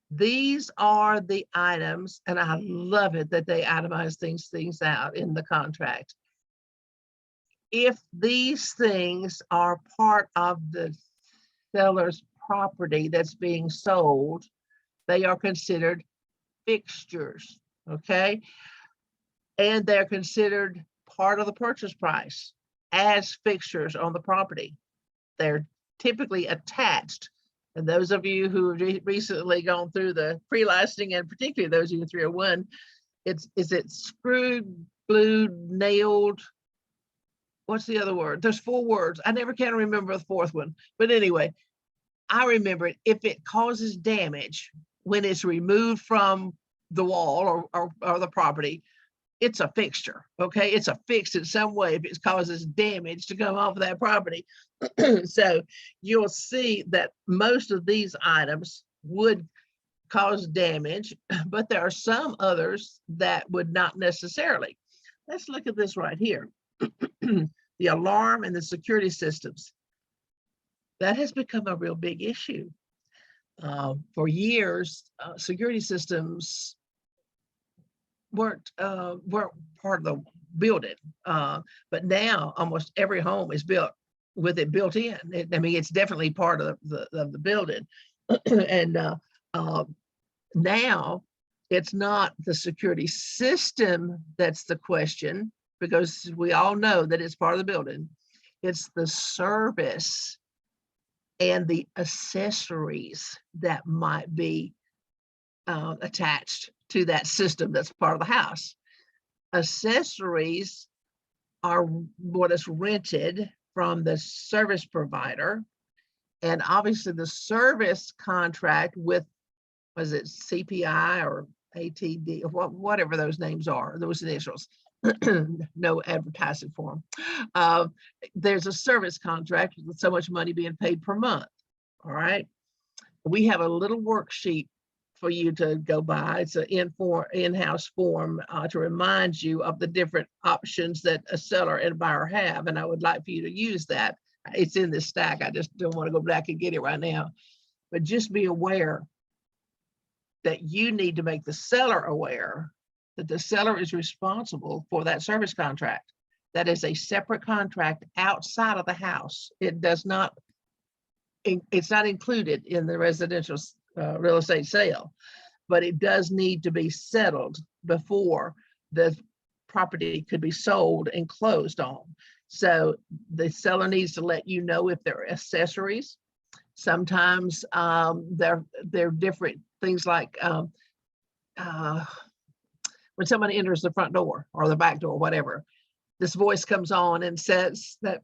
these are the items, and I love it that they itemize things out in the contract. If these things are part of the seller's property that's being sold, they are considered fixtures, okay? And they're considered part of the purchase price as fixtures on the property. They're typically attached. And those of you who have recently gone through the pre-licensing, and particularly those of you in 301, is it screwed, glued, nailed? What's the other word? There's 4 words. I never can remember the 4th one. But anyway, I remember it. If it causes damage when it's removed from the wall or the property, it's a fixture, okay? It's affixed in some way if it causes damage to come off of that property. So you'll see that most of these items would cause damage, but there are some others that would not necessarily. Let's look at this right here. The alarm and the security systems. That has become a real big issue. For years, security systems weren't part of the building, but now almost every home is built with it built in. I mean, it's definitely part of the building. And now it's not the security system that's the question, because we all know that it's part of the building. It's the service and the accessories that might be attached to that system that's part of the house. Accessories are what is rented from the service provider. And obviously the service contract with, was it CPI or ATD, or whatever those names are, those initials, no advertising for them. There's a service contract with so much money being paid per month. All right. We have a little worksheet for you to go by. It's an in-house form to remind you of the different options that a seller and buyer have. And I would like for you to use that. It's in this stack. I just don't want to go back and get it right now. But just be aware that you need to make the seller aware that the seller is responsible for that service contract. That is a separate contract outside of the house. It does not, it's not included in the residential real estate sale, but it does need to be settled before the property could be sold and closed on. So the seller needs to let you know if they're accessories. Sometimes they're different things like when someone enters the front door or the back door, whatever, this voice comes on and says that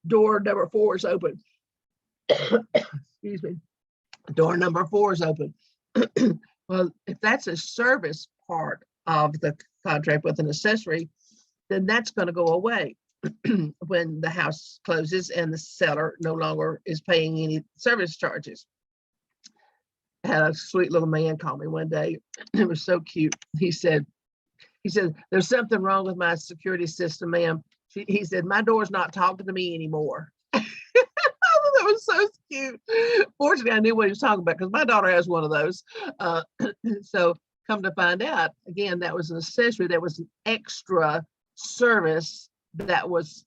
door number 4 is open. Excuse me. Door number 4 is open. Well, if that's a service part of the contract with an accessory, then that's going to go away when the house closes and the seller no longer is paying any service charges. I had a sweet little man call me one day. It was so cute. He said, there's something wrong with my security system, ma'am. He said, my door's not talking to me anymore. That was so cute. Fortunately, I knew what he was talking about because my daughter has one of those. So come to find out, again, that was an accessory. That was an extra service that was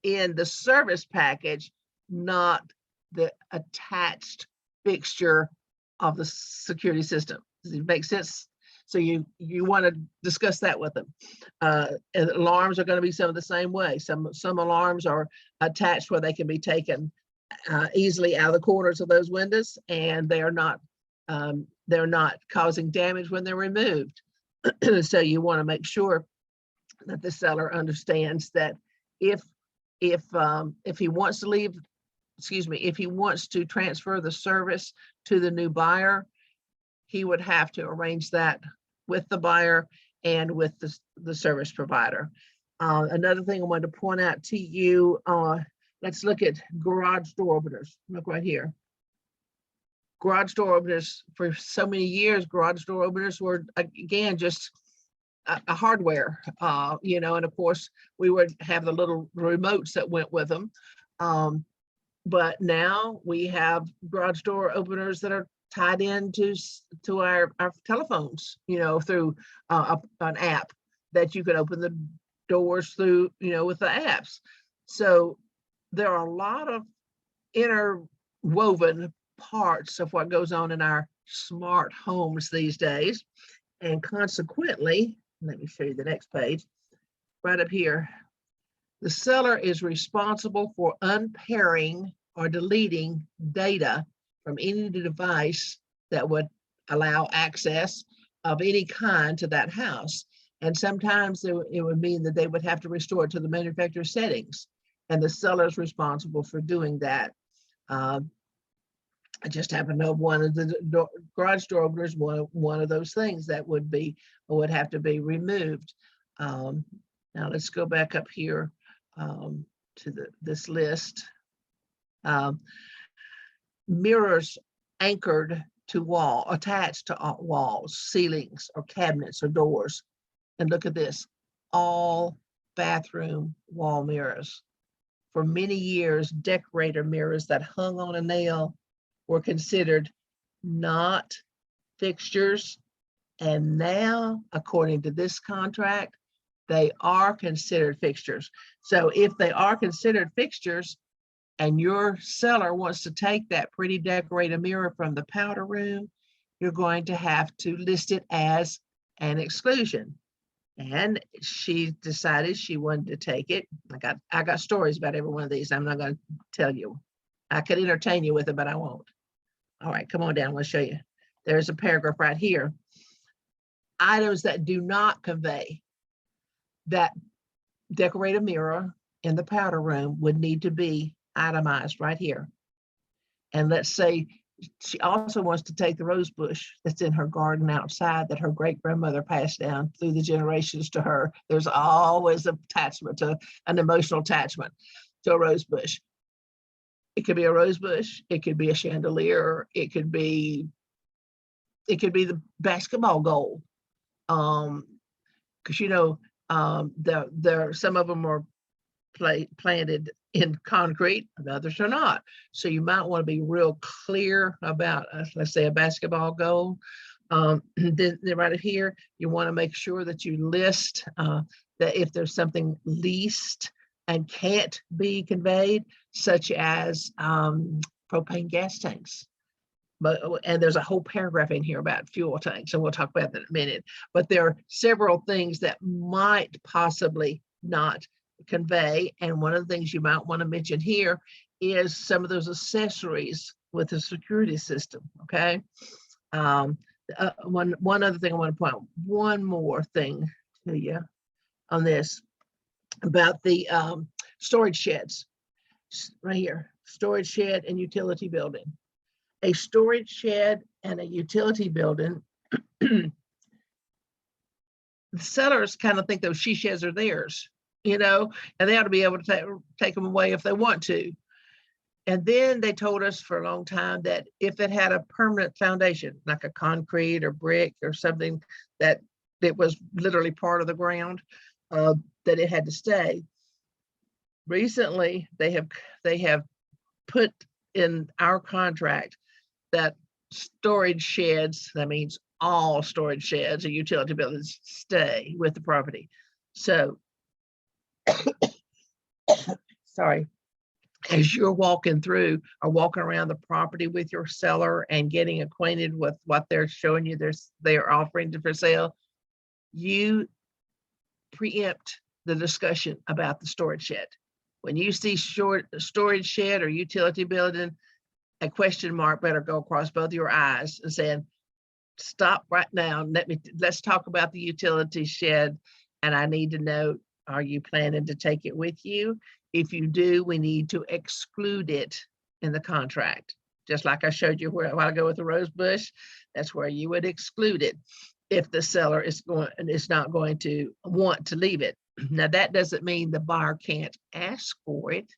in the service package, not the attached fixture of the security system. Does it make sense? So you want to discuss that with them. And alarms are going to be some of the same way. Some alarms are attached where they can be taken easily out of the corners of those windows, and they're not causing damage when they're removed. So you want to make sure that the seller understands that if he wants to leave, if he wants to transfer the service to the new buyer, he would have to arrange that with the buyer and with the service provider. Another thing I wanted to point out to you, let's look at garage door openers. Look right here. Garage door openers, for so many years, garage door openers were, again, just a hardware, and of course we would have the little remotes that went with them. But now we have garage door openers that are tied into our telephones, through an app that you can open the doors through, with the apps. So there are a lot of interwoven parts of what goes on in our smart homes these days. And consequently, let me show you the next page, right up here. The seller is responsible for unpairing or deleting data from any device that would allow access of any kind to that house. And sometimes it would mean that they would have to restore it to the manufacturer settings, and the seller is responsible for doing that. I just happen to know one of the garage door openers, one of those things that would have to be removed. Now let's go back up here to this list. Mirrors anchored to attached to walls, ceilings, or cabinets or doors. And look at this, all bathroom wall mirrors. For many years, decorator mirrors that hung on a nail were considered not fixtures. And now, according to this contract, they are considered fixtures. So if they are considered fixtures and your seller wants to take that pretty decorated mirror from the powder room, you're going to have to list it as an exclusion. And she decided she wanted to take it. I got stories about every one of these. I'm not going to tell you. I could entertain you with it, but I won't. All right, come on down. I'll show you. There's a paragraph right here. Items that do not convey that decorated mirror in the powder room would need to be itemized right here. And let's say she also wants to take the rose bush that's in her garden outside that her great-grandmother passed down through the generations to her. There's always an emotional attachment to a rose bush. It could be a rose bush, it could be a chandelier, it could be it could be the basketball goal. Because there some of them are planted in concrete and others are not. So you might want to be real clear about, let's say, a basketball goal. Then right here, you want to make sure that you list that if there's something leased and can't be conveyed, such as propane gas tanks. And there's a whole paragraph in here about fuel tanks, and we'll talk about that in a minute. But there are several things that might possibly not convey. And one of the things you might want to mention here is some of those accessories with the security system, okay? One other thing I want to point out, one more thing to you on this about the storage sheds. Right here, storage shed and utility building. A storage shed and a utility building, the sellers kind of think those she sheds are theirs, and they ought to be able to take them away if they want to. And then they told us for a long time that if it had a permanent foundation, like a concrete or brick or something that was literally part of the ground, that it had to stay. Recently, they have put in our contract that storage sheds, that means all storage sheds or utility buildings, stay with the property. So, sorry, as you're walking through or walking around the property with your seller and getting acquainted with what they're showing you they're offering for sale, you preempt the discussion about the storage shed. When you see storage shed or utility building, a question mark better go across both your eyes and saying, stop right now. Let's talk about the utility shed. And I need to know, are you planning to take it with you? If you do, we need to exclude it in the contract. Just like I showed you a while ago with the rose bush, that's where you would exclude it if the seller is not going to want to leave it. Now, that doesn't mean the buyer can't ask for it.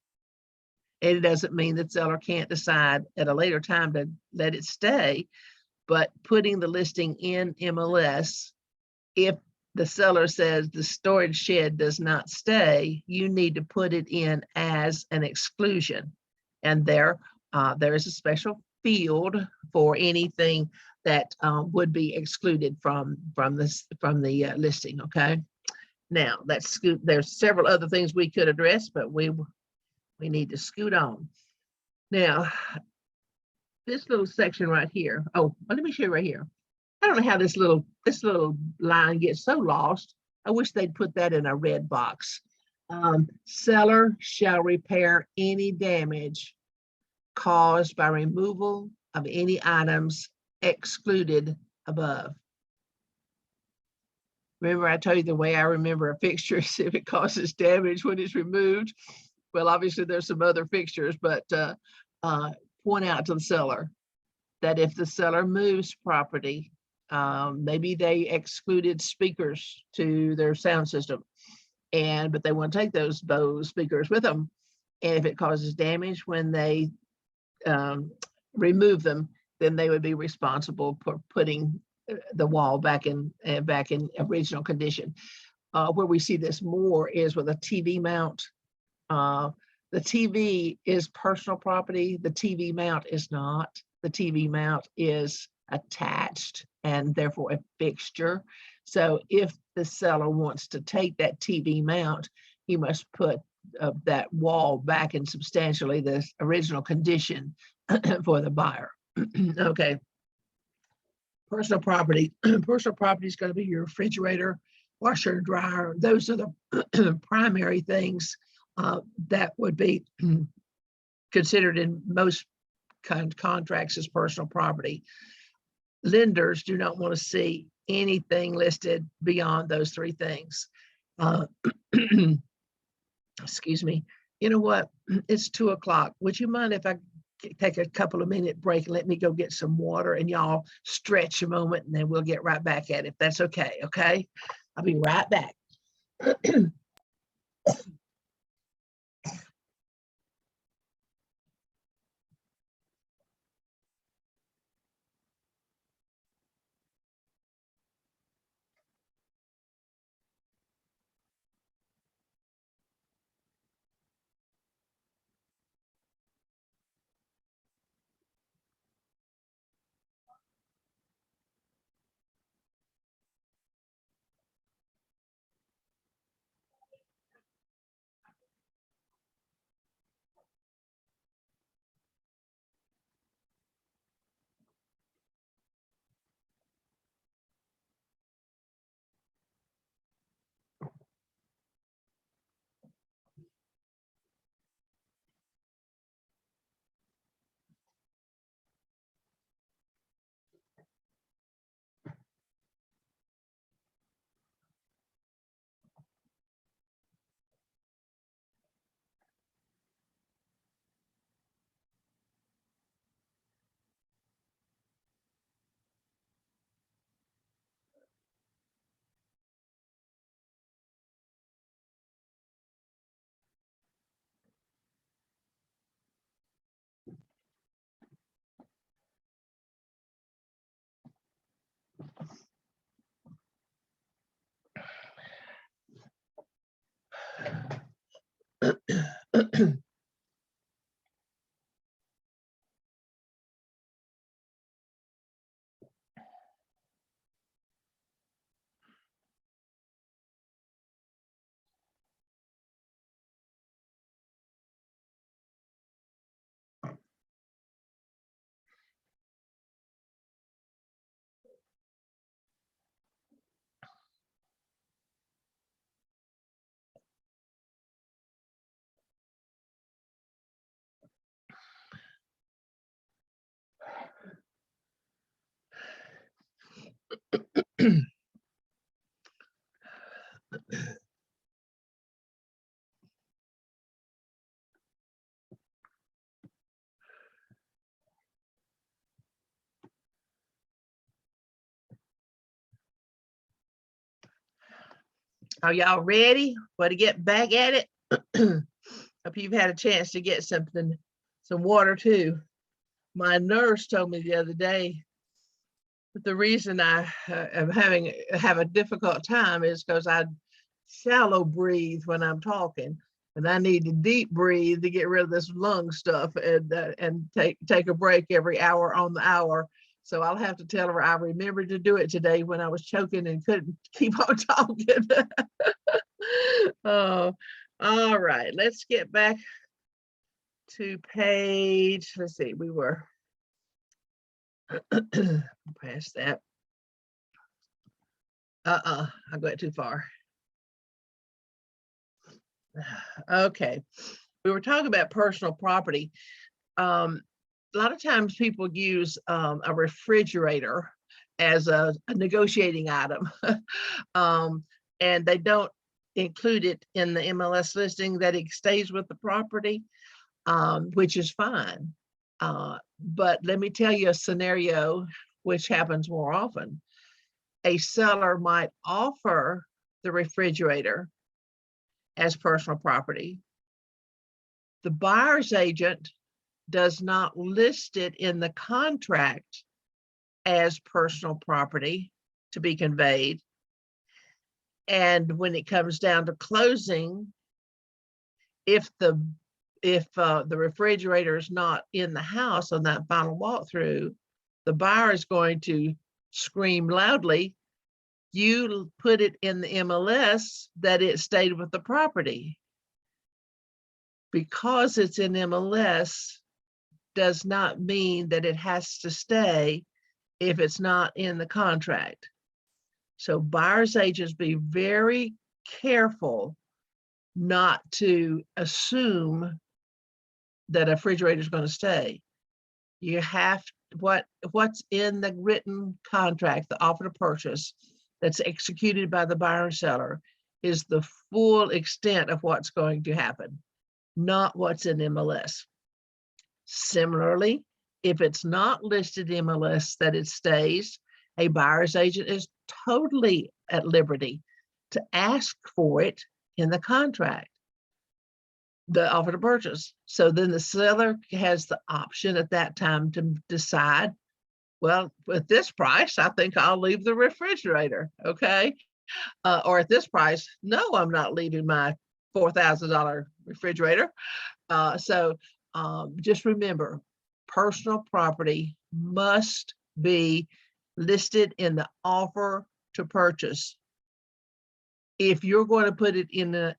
It doesn't mean the seller can't decide at a later time to let it stay, but putting the listing in MLS, if the seller says the storage shed does not stay, you need to put it in as an exclusion. And there is a special field for anything that would be excluded from the listing. Okay. Now there's several other things we could address, but we need to scoot on. Now, this little section right here. Oh, let me show you right here. I don't know how this little line gets so lost. I wish they'd put that in a red box. Seller shall repair any damage caused by removal of any items excluded above. Remember, I told you the way I remember a fixture is if it causes damage when it's removed. Well, obviously there's some other fixtures, but point out to the seller that if the seller moves property, maybe they excluded speakers to their sound system, but they want to take those speakers with them. And if it causes damage when they remove them, then they would be responsible for putting the wall back in original condition. Where we see this more is with a TV mount. The TV is personal property. The TV mount is not. The TV mount is attached and therefore a fixture. So if the seller wants to take that TV mount, he must put that wall back in substantially the original condition for the buyer. Okay. Personal property. Personal property is going to be your refrigerator, washer and dryer. Those are the primary things that would be considered in most contracts as personal property. Lenders do not want to see anything listed beyond those three things. Excuse me. You know what? It's 2:00. Would you mind if I take a couple of minute break and let me go get some water and y'all stretch a moment and then we'll get right back at it, if that's okay. Okay. I'll be right back. Are y'all ready? Want to get back at it? Hope you've had a chance to get some water too. My nurse told me the other day that the reason I am have a difficult time is because I shallow breathe when I'm talking, and I need to deep breathe to get rid of this lung stuff, and take a break every hour on the hour. So I'll have to tell her I remembered to do it today when I was choking and couldn't keep on talking. Oh, all right, let's get back to page, let's see, we were past that. I got too far. Okay, we were talking about personal property. A lot of times people use a refrigerator as a negotiating item, and they don't include it in the MLS listing that it stays with the property, which is fine. But let me tell you a scenario which happens more often. A seller might offer the refrigerator as personal property. The buyer's agent does not list it in the contract as personal property to be conveyed. And when it comes down to closing, if the refrigerator is not in the house on that final walkthrough, the buyer is going to scream loudly, "You put it in the MLS that it stayed with the property." Because it's in MLS does not mean that it has to stay if it's not in the contract. So buyer's agents, be very careful not to assume that a refrigerator is going to stay. You have what's in the written contract, the offer to purchase that's executed by the buyer and seller, is the full extent of what's going to happen, not what's in MLS. Similarly, if it's not listed in MLS that it stays, a buyer's agent is totally at liberty to ask for it in the contract, the offer to purchase. So then the seller has the option at that time to decide, well, at this price, I think I'll leave the refrigerator, okay? Or at this price, no, I'm not leaving my $4,000 refrigerator. So just remember, personal property must be listed in the offer to purchase. If you're going to put it in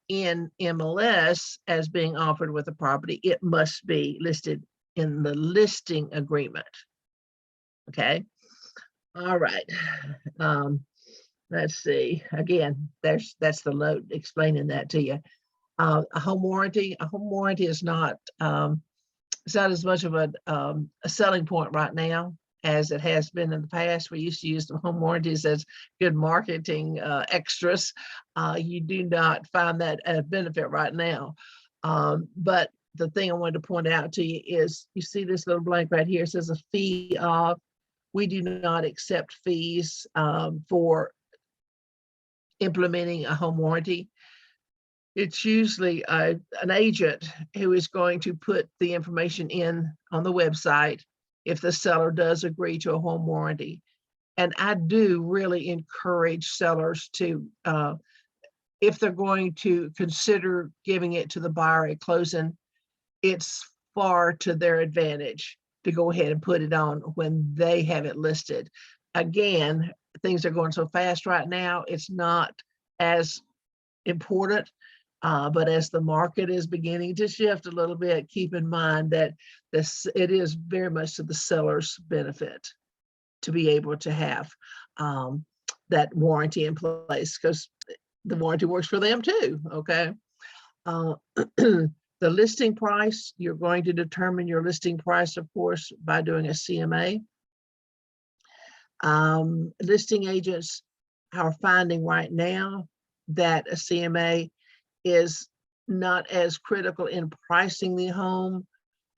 MLS as being offered with the property, it must be listed in the listing agreement. Okay. All right. Let's see. Again, that's the note explaining that to you. A home warranty is not it's not as much of a selling point right now as it has been in the past. We used to use the home warranties as good marketing extras. You do not find that a benefit right now. But the thing I wanted to point out to you is, you see this little blank right here, it says a fee of. We do not accept fees for implementing a home warranty. It's usually an agent who is going to put the information in on the website if the seller does agree to a home warranty. And I do really encourage sellers to if they're going to consider giving it to the buyer at closing, it's far to their advantage to go ahead and put it on when they have it listed. Again, things are going so fast right now, it's not as important. But as the market is beginning to shift a little bit, keep in mind that it is very much to the seller's benefit to be able to have that warranty in place, because the warranty works for them too, okay? The listing price, you're going to determine your listing price, of course, by doing a CMA. Listing agents are finding right now that a CMA is not as critical in pricing the home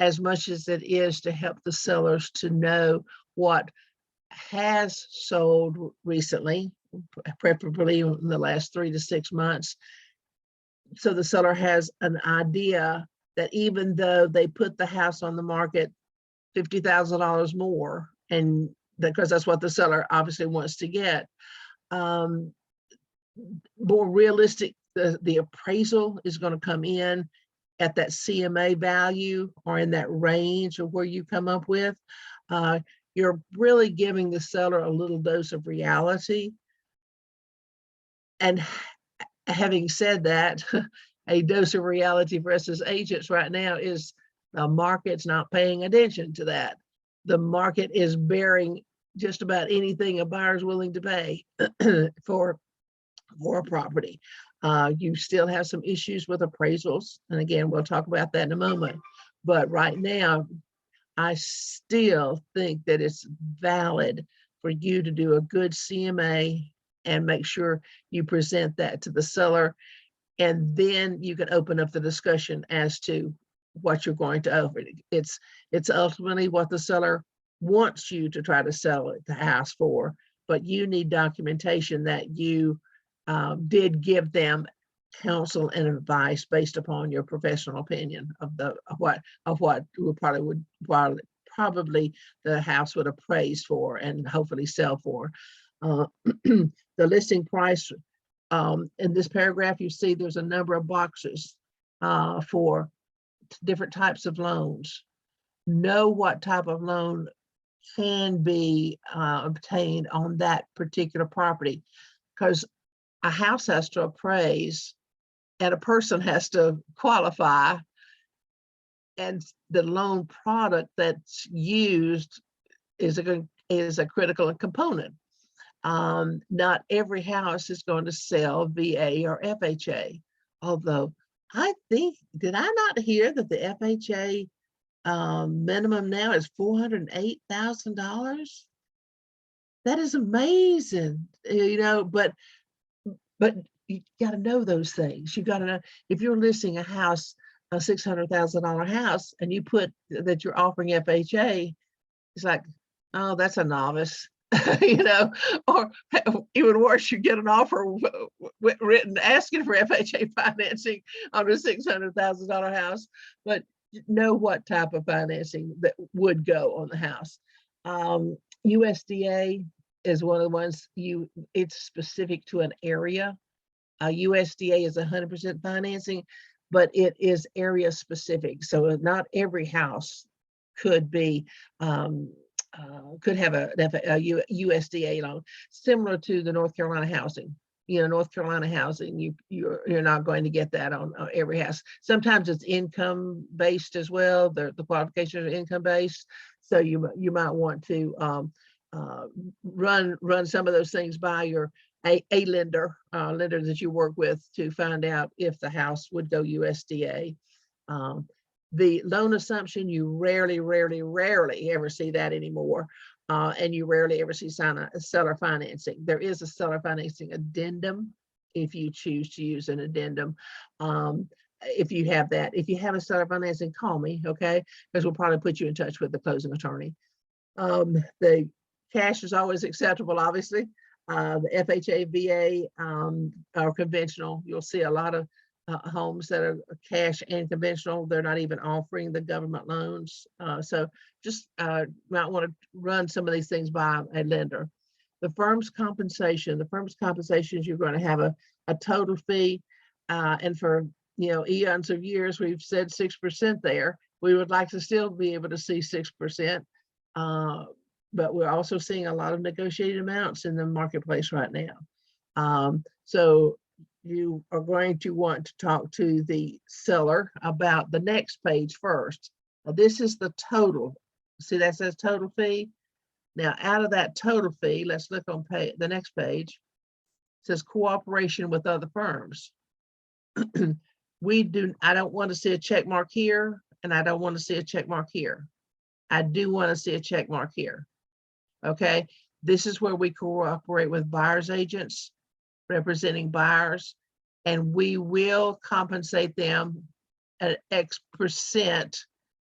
as much as it is to help the sellers to know what has sold recently, preferably in the last 3 to 6 months. So the seller has an idea that even though they put the house on the market $50,000 more, and because that's what the seller obviously wants to get, more realistic, the appraisal is going to come in at that CMA value or in that range of where you come up with. You're really giving the seller a little dose of reality. And having said that, a dose of reality for us as agents right now is the market's not paying attention to that. The market is bearing just about anything a buyer's willing to pay for a property. You still have some issues with appraisals. And again, we'll talk about that in a moment. But right now, I still think that it's valid for you to do a good CMA and make sure you present that to the seller. And then you can open up the discussion as to what you're going to offer. It's ultimately what the seller wants you to try to sell it, the house for, but you need documentation that you did give them counsel and advice based upon your professional opinion of what probably the house would appraise for and hopefully sell for. The listing price, in this paragraph, you see there's a number of boxes for different types of loans. Know what type of loan can be obtained on that particular property, because a house has to appraise and a person has to qualify, and the loan product that's used is a critical component. Not every house is going to sell VA or FHA, although I think, did I not hear that the FHA minimum now is $408,000? That is amazing, you know, but you got to know those things. You got to know if you're listing a house, a $600,000 house, and you put that you're offering FHA, it's like, oh, that's a novice, you know, or even worse, you get an offer written asking for FHA financing on a $600,000 house, but know what type of financing that would go on the house. USDA is one of the ones it's specific to an area. USDA is 100% financing, but it is area specific. So not every house could be could have a USDA loan, similar to the North Carolina housing. You know, North Carolina housing, you're not going to get that on every house. Sometimes it's income based as well. The qualifications are income based, so you might want to run some of those things by your a lender that you work with to find out if the house would go USDA. The loan assumption, you rarely ever see that anymore. And you rarely ever see seller financing. There is a seller financing addendum if you choose to use an addendum. If you have that, if you have a seller financing, call me, okay? Because we'll probably put you in touch with the closing attorney. The cash is always acceptable, obviously. The FHA, VA are conventional. You'll see a lot of homes that are cash and conventional. They're not even offering the government loans. So just might want to run some of these things by a lender. The firm's compensation is you're going to have a total fee. And for, eons of years, we've said 6% there. We would like to still be able to see 6%. But we're also seeing a lot of negotiated amounts in the marketplace right now. So you are going to want to talk to the seller about the next page first. Now, this is the total. See, that says total fee. Now, out of that total fee, let's look on the next page. It says cooperation with other firms. I don't want to see a check mark here, and I don't want to see a check mark here. I do want to see a check mark here. Okay, this is where we cooperate with buyers agents representing buyers, and we will compensate them at X%.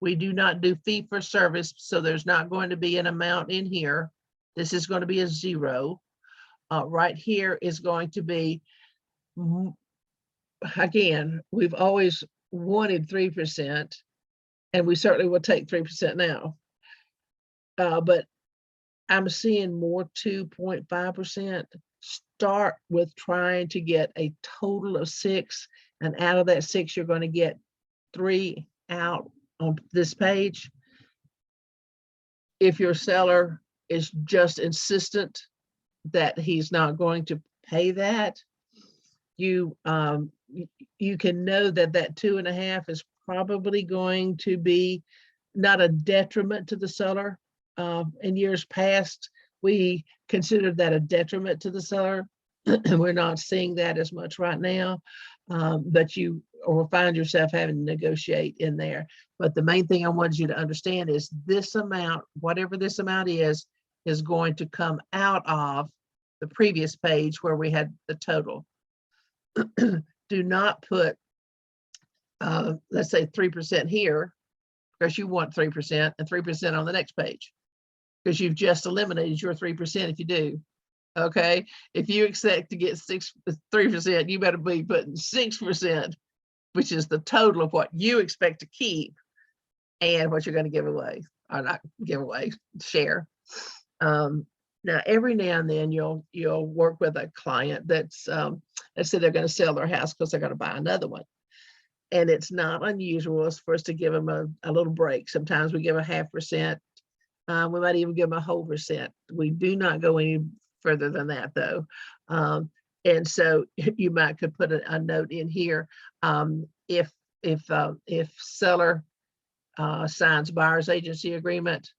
We do not do fee for service, so there's not going to be an amount in here. This is going to be a 0. Right here is going to be, again, we've always wanted 3%, and we certainly will take 3% now. But I'm seeing more 2.5%. Start with trying to get a total of 6, and out of that 6, you're going to get 3 out on this page. If your seller is just insistent that he's not going to pay that, you can know that 2.5 is probably going to be not a detriment to the seller. In years past, we considered that a detriment to the seller. We're not seeing that as much right now, but you will find yourself having to negotiate in there. But the main thing I wanted you to understand is this amount, whatever this amount is going to come out of the previous page where we had the total. Do not put, let's say 3% here, because you want 3% and 3% on the next page, because you've just eliminated your 3% if you do. Okay, if you expect to get 3%, you better be putting 6%, which is the total of what you expect to keep and what you're going to give away, or not give away, share. Now, every now and then you'll work with a client that's, let's say they're going to sell their house because they're going to buy another one. And it's not unusual for us to give them a little break. Sometimes we give a 0.5%. We might even give them a whole %. We do not go any further than that, though. And so you could put a note in here. If seller signs buyer's agency agreement,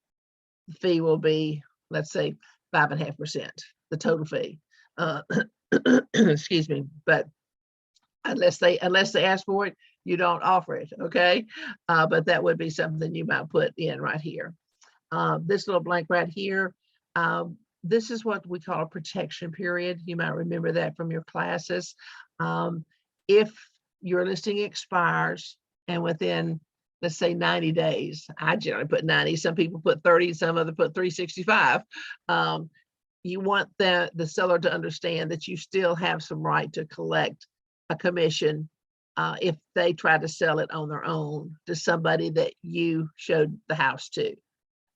the fee will be, let's say, 5.5%, the total fee. Excuse me, but unless they ask for it, you don't offer it. Okay, but that would be something you might put in right here. This little blank right here, this is what we call a protection period. You might remember that from your classes. If your listing expires and within, let's say 90 days, I generally put 90, some people put 30, some other put 365. You want the seller to understand that you still have some right to collect a commission if they try to sell it on their own to somebody that you showed the house to.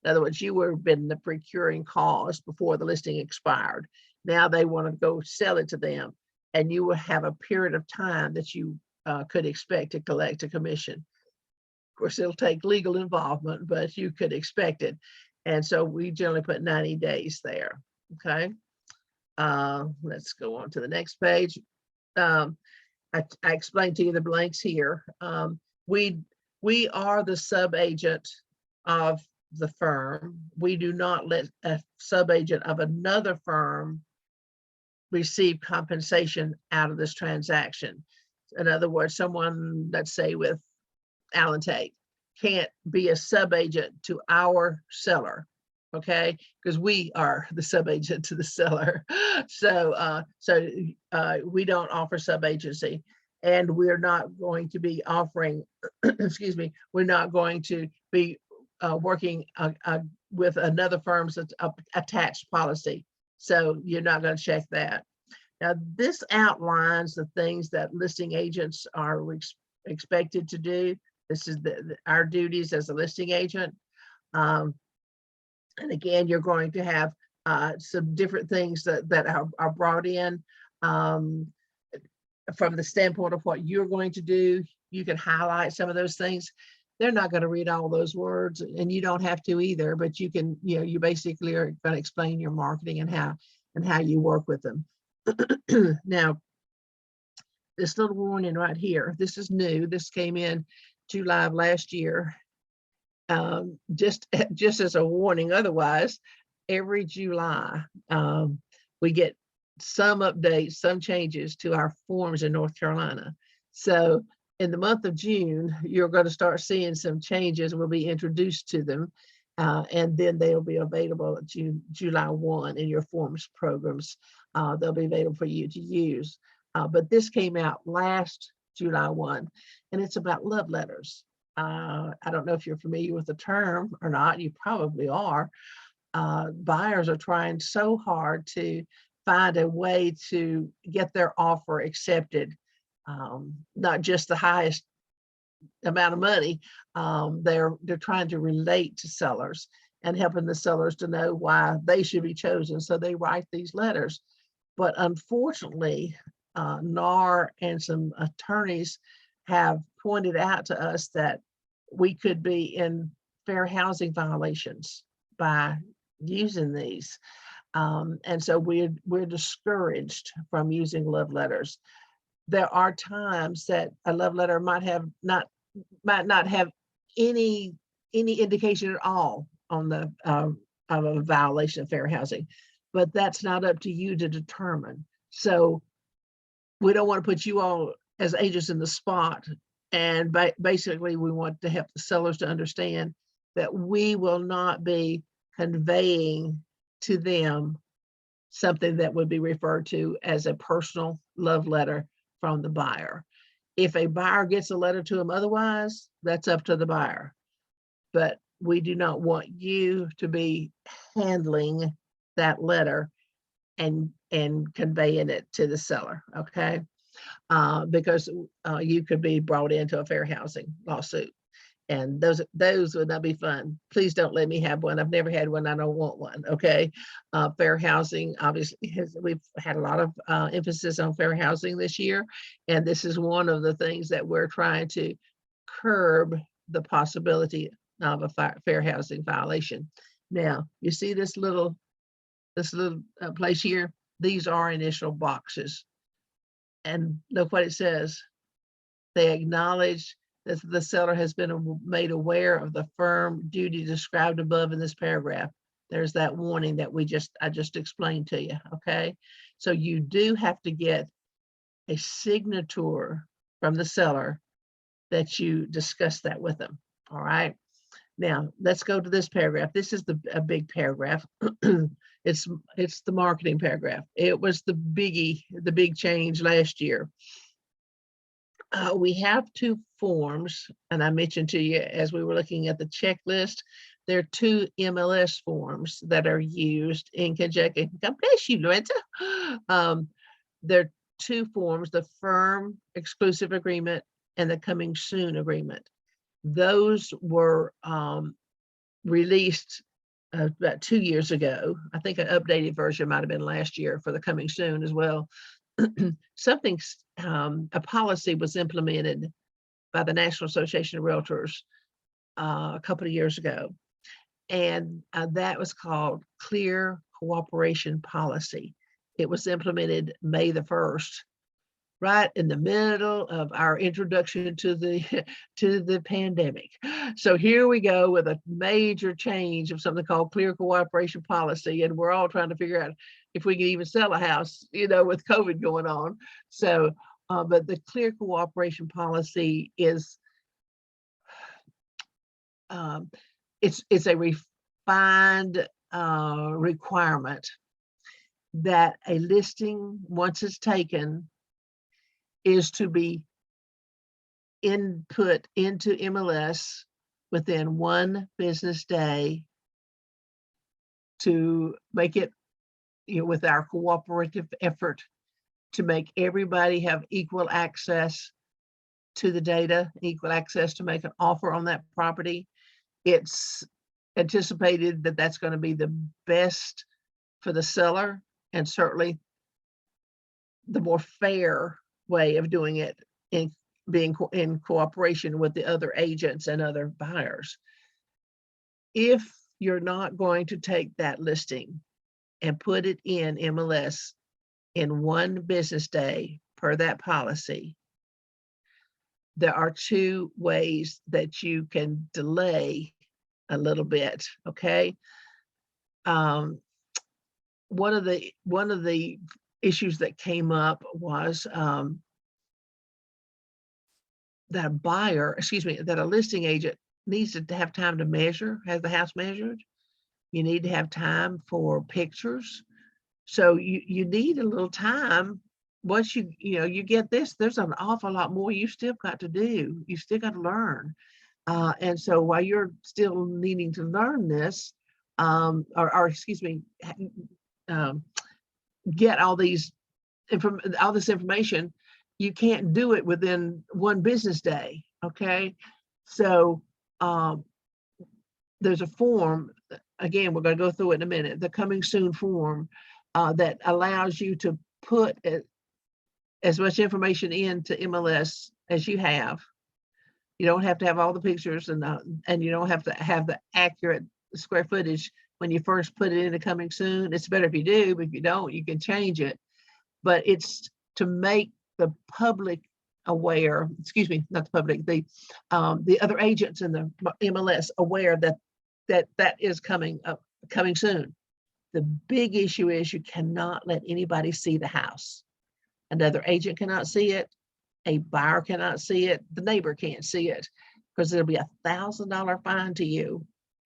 In other words, you were been the procuring cause before the listing expired. Now they want to go sell it to them, and you will have a period of time that you could expect to collect a commission. Of course, it'll take legal involvement, but you could expect it. And so we generally put 90 days there. Okay. Let's go on to the next page. I explained to you the blanks here. We are the sub-agent of the firm. We do not let a sub-agent of another firm receive compensation out of this transaction. In other words, someone, let's say with Allen Tate, can't be a sub-agent to our seller, okay? Because we are the sub-agent to the seller. So we don't offer sub-agency, and we're not going to be offering, excuse me, we're not going to be working with another firm's attached policy. So you're not going to check that. Now, this outlines the things that listing agents are expected to do. This is our duties as a listing agent. And again, you're going to have some different things that are brought in. from the standpoint of what you're going to do, you can highlight some of those things. They're not going to read all those words, and you don't have to either, but you can, you basically are going to explain your marketing and how you work with them. Now, this little warning right here, this is new. This came in July of last year. Just as a warning, otherwise, every July, we get some updates, some changes to our forms in North Carolina. So in the month of June, you're going to start seeing some changes. Will be introduced to them, and then they'll be available at July 1 in your forms programs. They'll be available for you to use. But this came out last July 1, and it's about love letters. I don't know if you're familiar with the term or not. You probably are. Buyers are trying so hard to find a way to get their offer accepted, not just the highest amount of money. They're trying to relate to sellers and helping the sellers to know why they should be chosen. So they write these letters. But unfortunately, NAR and some attorneys have pointed out to us that we could be in fair housing violations by using these. And so we're discouraged from using love letters. There are times that a love letter might not have any indication at all on the of a violation of fair housing, but that's not up to you to determine. So we don't want to put you all as agents in the spot. And basically, we want to help the sellers to understand that we will not be conveying to them something that would be referred to as a personal love letter from the buyer. If a buyer gets a letter to them otherwise, that's up to the buyer. But we do not want you to be handling that letter and conveying it to the seller, okay? Because you could be brought into a fair housing lawsuit, and those would not be fun. Please don't let me have one. I've never had one. I don't want one. Okay. Fair housing, obviously, we've had a lot of emphasis on fair housing this year, and this is one of the things that we're trying to curb the possibility of a fair housing violation. Now, you see this little place here? These are initial boxes. And look what it says. They acknowledge that the seller has been made aware of the firm duty described above in this paragraph. There's that warning that I just explained to you, okay? So you do have to get a signature from the seller that you discuss that with them, all right? Now, let's go to this paragraph. This is a big paragraph. It's the marketing paragraph. It was the biggie, the big change last year. We have two forms, and I mentioned to you as we were looking at the checklist, there are two MLS forms that are used in conjunction. God bless you, Lorenza. There are two forms, the firm exclusive agreement and the coming soon agreement. Those were released about 2 years ago. I think an updated version might have been last year for the coming soon as well. A policy was implemented by the National Association of Realtors a couple of years ago, and that was called Clear Cooperation Policy. It was implemented May the 1st, right in the middle of our introduction to the pandemic. So here we go with a major change of something called Clear Cooperation Policy, and we're all trying to figure out if we can even sell a house, with COVID going on. So, but the Clear Cooperation Policy is, it's a refined requirement that a listing, once it's taken, is to be input into MLS within 1 business day to make it, with our cooperative effort to make everybody have equal access to the data, equal access to make an offer on that property. It's anticipated that that's going to be the best for the seller, and certainly the more fair way of doing it in in cooperation with the other agents and other buyers. If you're not going to take that listing and put it in MLS in 1 business day per that policy, there are 2 ways that you can delay a little bit, okay? One of the issues that came up was that a buyer, excuse me, that a listing agent needs to have time to measure, have the house measured. You need to have time for pictures. So you need a little time. Once you get this, there's an awful lot more you still got to do. You still got to learn. And so while you're still needing to learn this, or excuse me, get all this information, you can't do it within 1 business day. Okay. So there's a form, again, we're going to go through it in a minute, the coming soon form that allows you to put as much information into MLS as you have. You don't have to have all the pictures and you don't have to have the accurate square footage when you first put it into coming soon. It's better if you do, but if you don't, you can change it. But it's to make the public aware, excuse me, not the public, the other agents in the MLS aware that is coming soon. The big issue is you cannot let anybody see the house. Another agent cannot see it. A buyer cannot see it. The neighbor can't see it, because there'll be $1,000 fine to you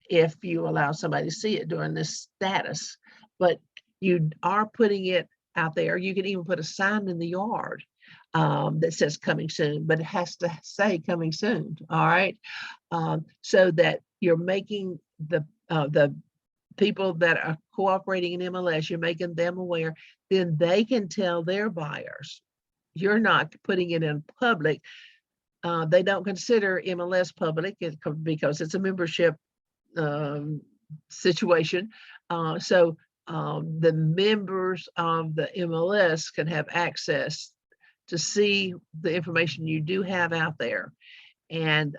if you allow somebody to see it during this status. But you are putting it out there. You can even put a sign in the yard that says coming soon, but it has to say coming soon. All right. So that you're making the people that are cooperating in MLS, you're making them aware, then they can tell their buyers. You're not putting it in public. They don't consider MLS public because it's a membership situation. So the members of the MLS can have access to see the information you do have out there. And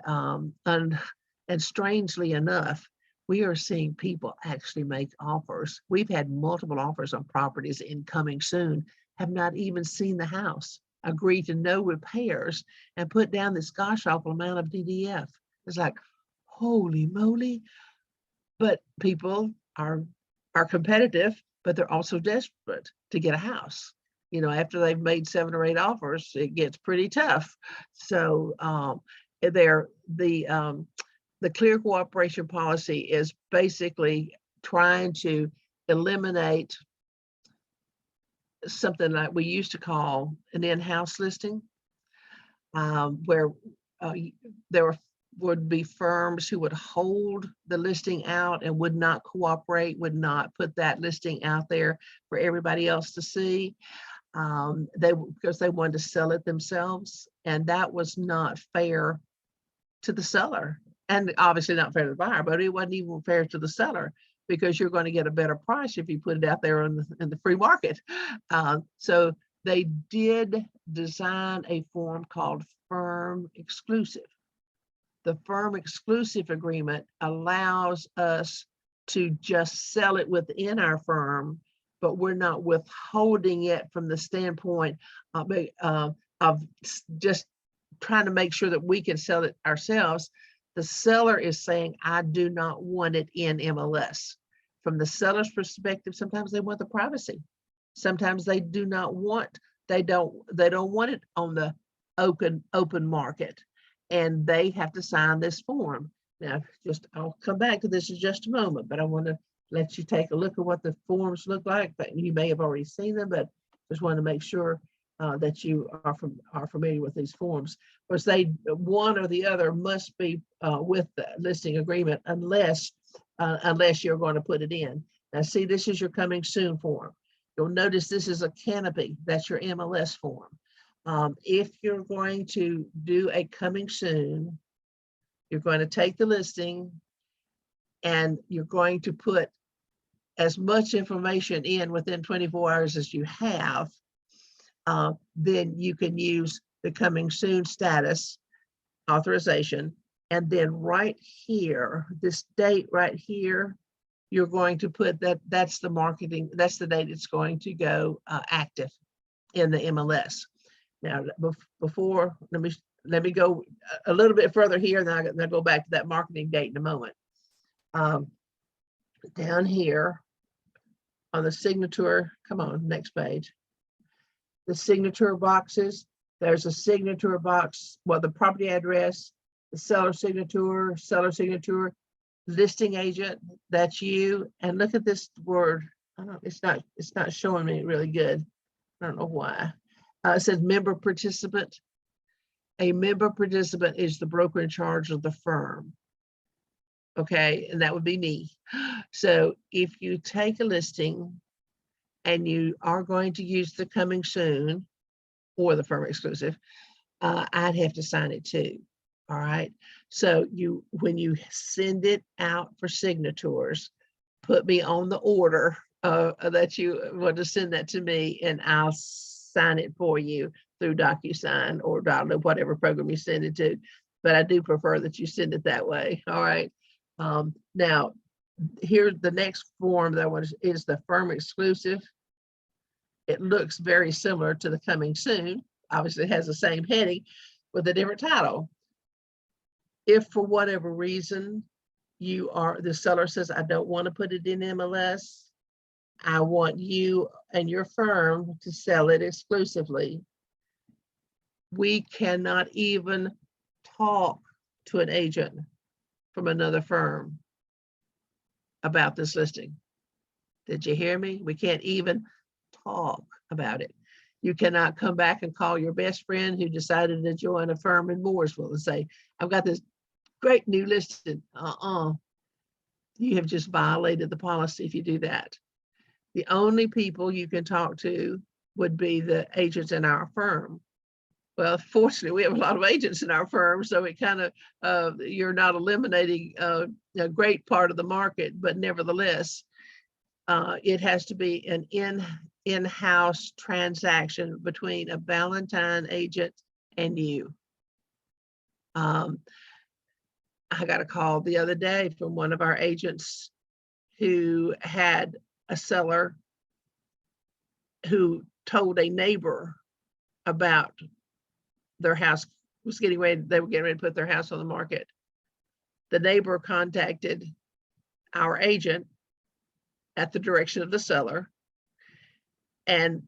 strangely enough, we are seeing people actually make offers. We've had multiple offers on properties in coming soon, have not even seen the house, agree to no repairs, and put down this gosh awful amount of DDF. It's like, holy moly. But people are competitive, but they're also desperate to get a house. You know, after they've made 7 or 8 offers, it gets pretty tough. So the clear cooperation policy is basically trying to eliminate something like we used to call an in-house listing, where there would be firms who would hold the listing out and would not cooperate, would not put that listing out there for everybody else to see, because they wanted to sell it themselves, and that was not fair to the seller, and obviously not fair to the buyer, but it wasn't even fair to the seller, because you're going to get a better price if you put it out there in the free market. So they did design a form called firm exclusive. The firm exclusive agreement allows us to just sell it within our firm, but we're not withholding it from the standpoint of just trying to make sure that we can sell it ourselves. The seller is saying, I do not want it in MLS. From the seller's perspective, sometimes they want the privacy. Sometimes they do not want, they don't want it on the open market, and they have to sign this form. Now, I'll come back to this in just a moment, but I want to let you take a look at what the forms look like. But you may have already seen them, but just want to make sure that you are familiar with these forms. Of course, one or the other must be with the listing agreement unless you're going to put it in. Now, see, this is your coming soon form. You'll notice this is a canopy. That's your MLS form. If you're going to do a coming soon, you're going to take the listing and you're going to put as much information in within 24 hours as you have. then you can use the coming soon status authorization. And then right here, this date right here, you're going to put that's the marketing, that's the date it's going to go active in the MLS. Now, before, let me go a little bit further here, and then I'll go back to that marketing date in a moment. Down here on the signature, come on, next page. The signature boxes, there's a signature box, well, the property address, the seller signature, listing agent, that's you. And look at this word. I don't, it's not showing me really good. I don't know why. It says member participant. A member participant is the broker in charge of the firm. Okay, and that would be me. So if you take a listing and you are going to use the coming soon or the firm exclusive, I'd have to sign it too. All right. So when you send it out for signatures, put me on the order that you want to send that to me, and I'll sign it for you through DocuSign or download whatever program you send it to. But I do prefer that you send it that way. All right. Now, here's the next form that is the firm exclusive. It looks very similar to the coming soon. Obviously, it has the same heading with a different title. If for whatever reason the seller says, I don't want to put it in MLS, I want you and your firm to sell it exclusively, we cannot even talk to an agent from another firm about this listing. Did you hear me? We can't even talk about it. You cannot come back and call your best friend who decided to join a firm in Mooresville and say, I've got this great new listing. You have just violated the policy if you do that. The only people you can talk to would be the agents in our firm. Well, fortunately, we have a lot of agents in our firm, so it kind of, you're not eliminating a great part of the market, but nevertheless, it has to be an in-house transaction between a Valentine agent and you. I got a call the other day from one of our agents who had a seller who told a neighbor about their house was getting ready, they were getting ready to put their house on the market. The neighbor contacted our agent at the direction of the seller. And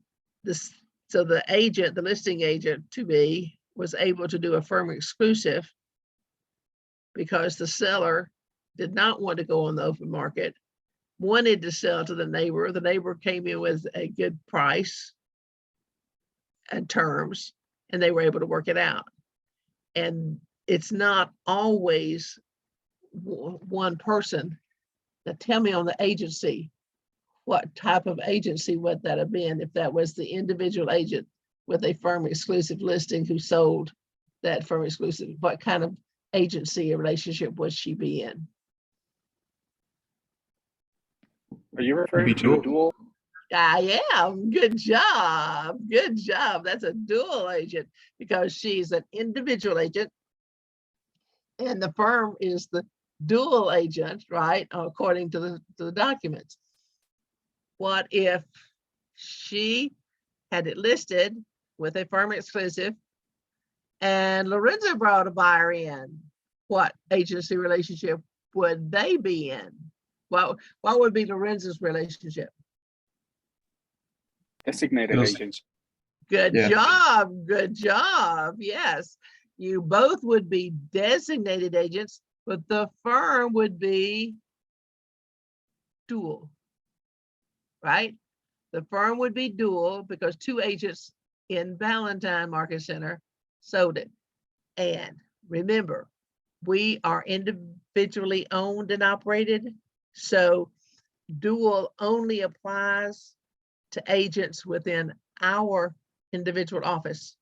so the agent, the listing agent to be, was able to do a firm exclusive because the seller did not want to go on the open market, wanted to sell to the neighbor. The neighbor came in with a good price and terms, and they were able to work it out. And it's not always one person. Now tell me on the agency, what type of agency would that have been if that was the individual agent with a firm exclusive listing who sold that firm exclusive? What kind of agency or relationship would she be in? Are you referring to a dual? I am. Good job. Good job. That's a dual agent because she's an individual agent and the firm is the dual agent, right? According to the documents. What if she had it listed with a firm exclusive and Lorenzo brought a buyer in? What agency relationship would they be in? What would be Lorenzo's relationship? Designated agents. Good job. Good job. Yes, you both would be designated agents, but the firm would be dual, right? The firm would be dual because two agents in Valentine Market Center sold it. And remember, we are individually owned and operated. So dual only applies to agents within our individual office.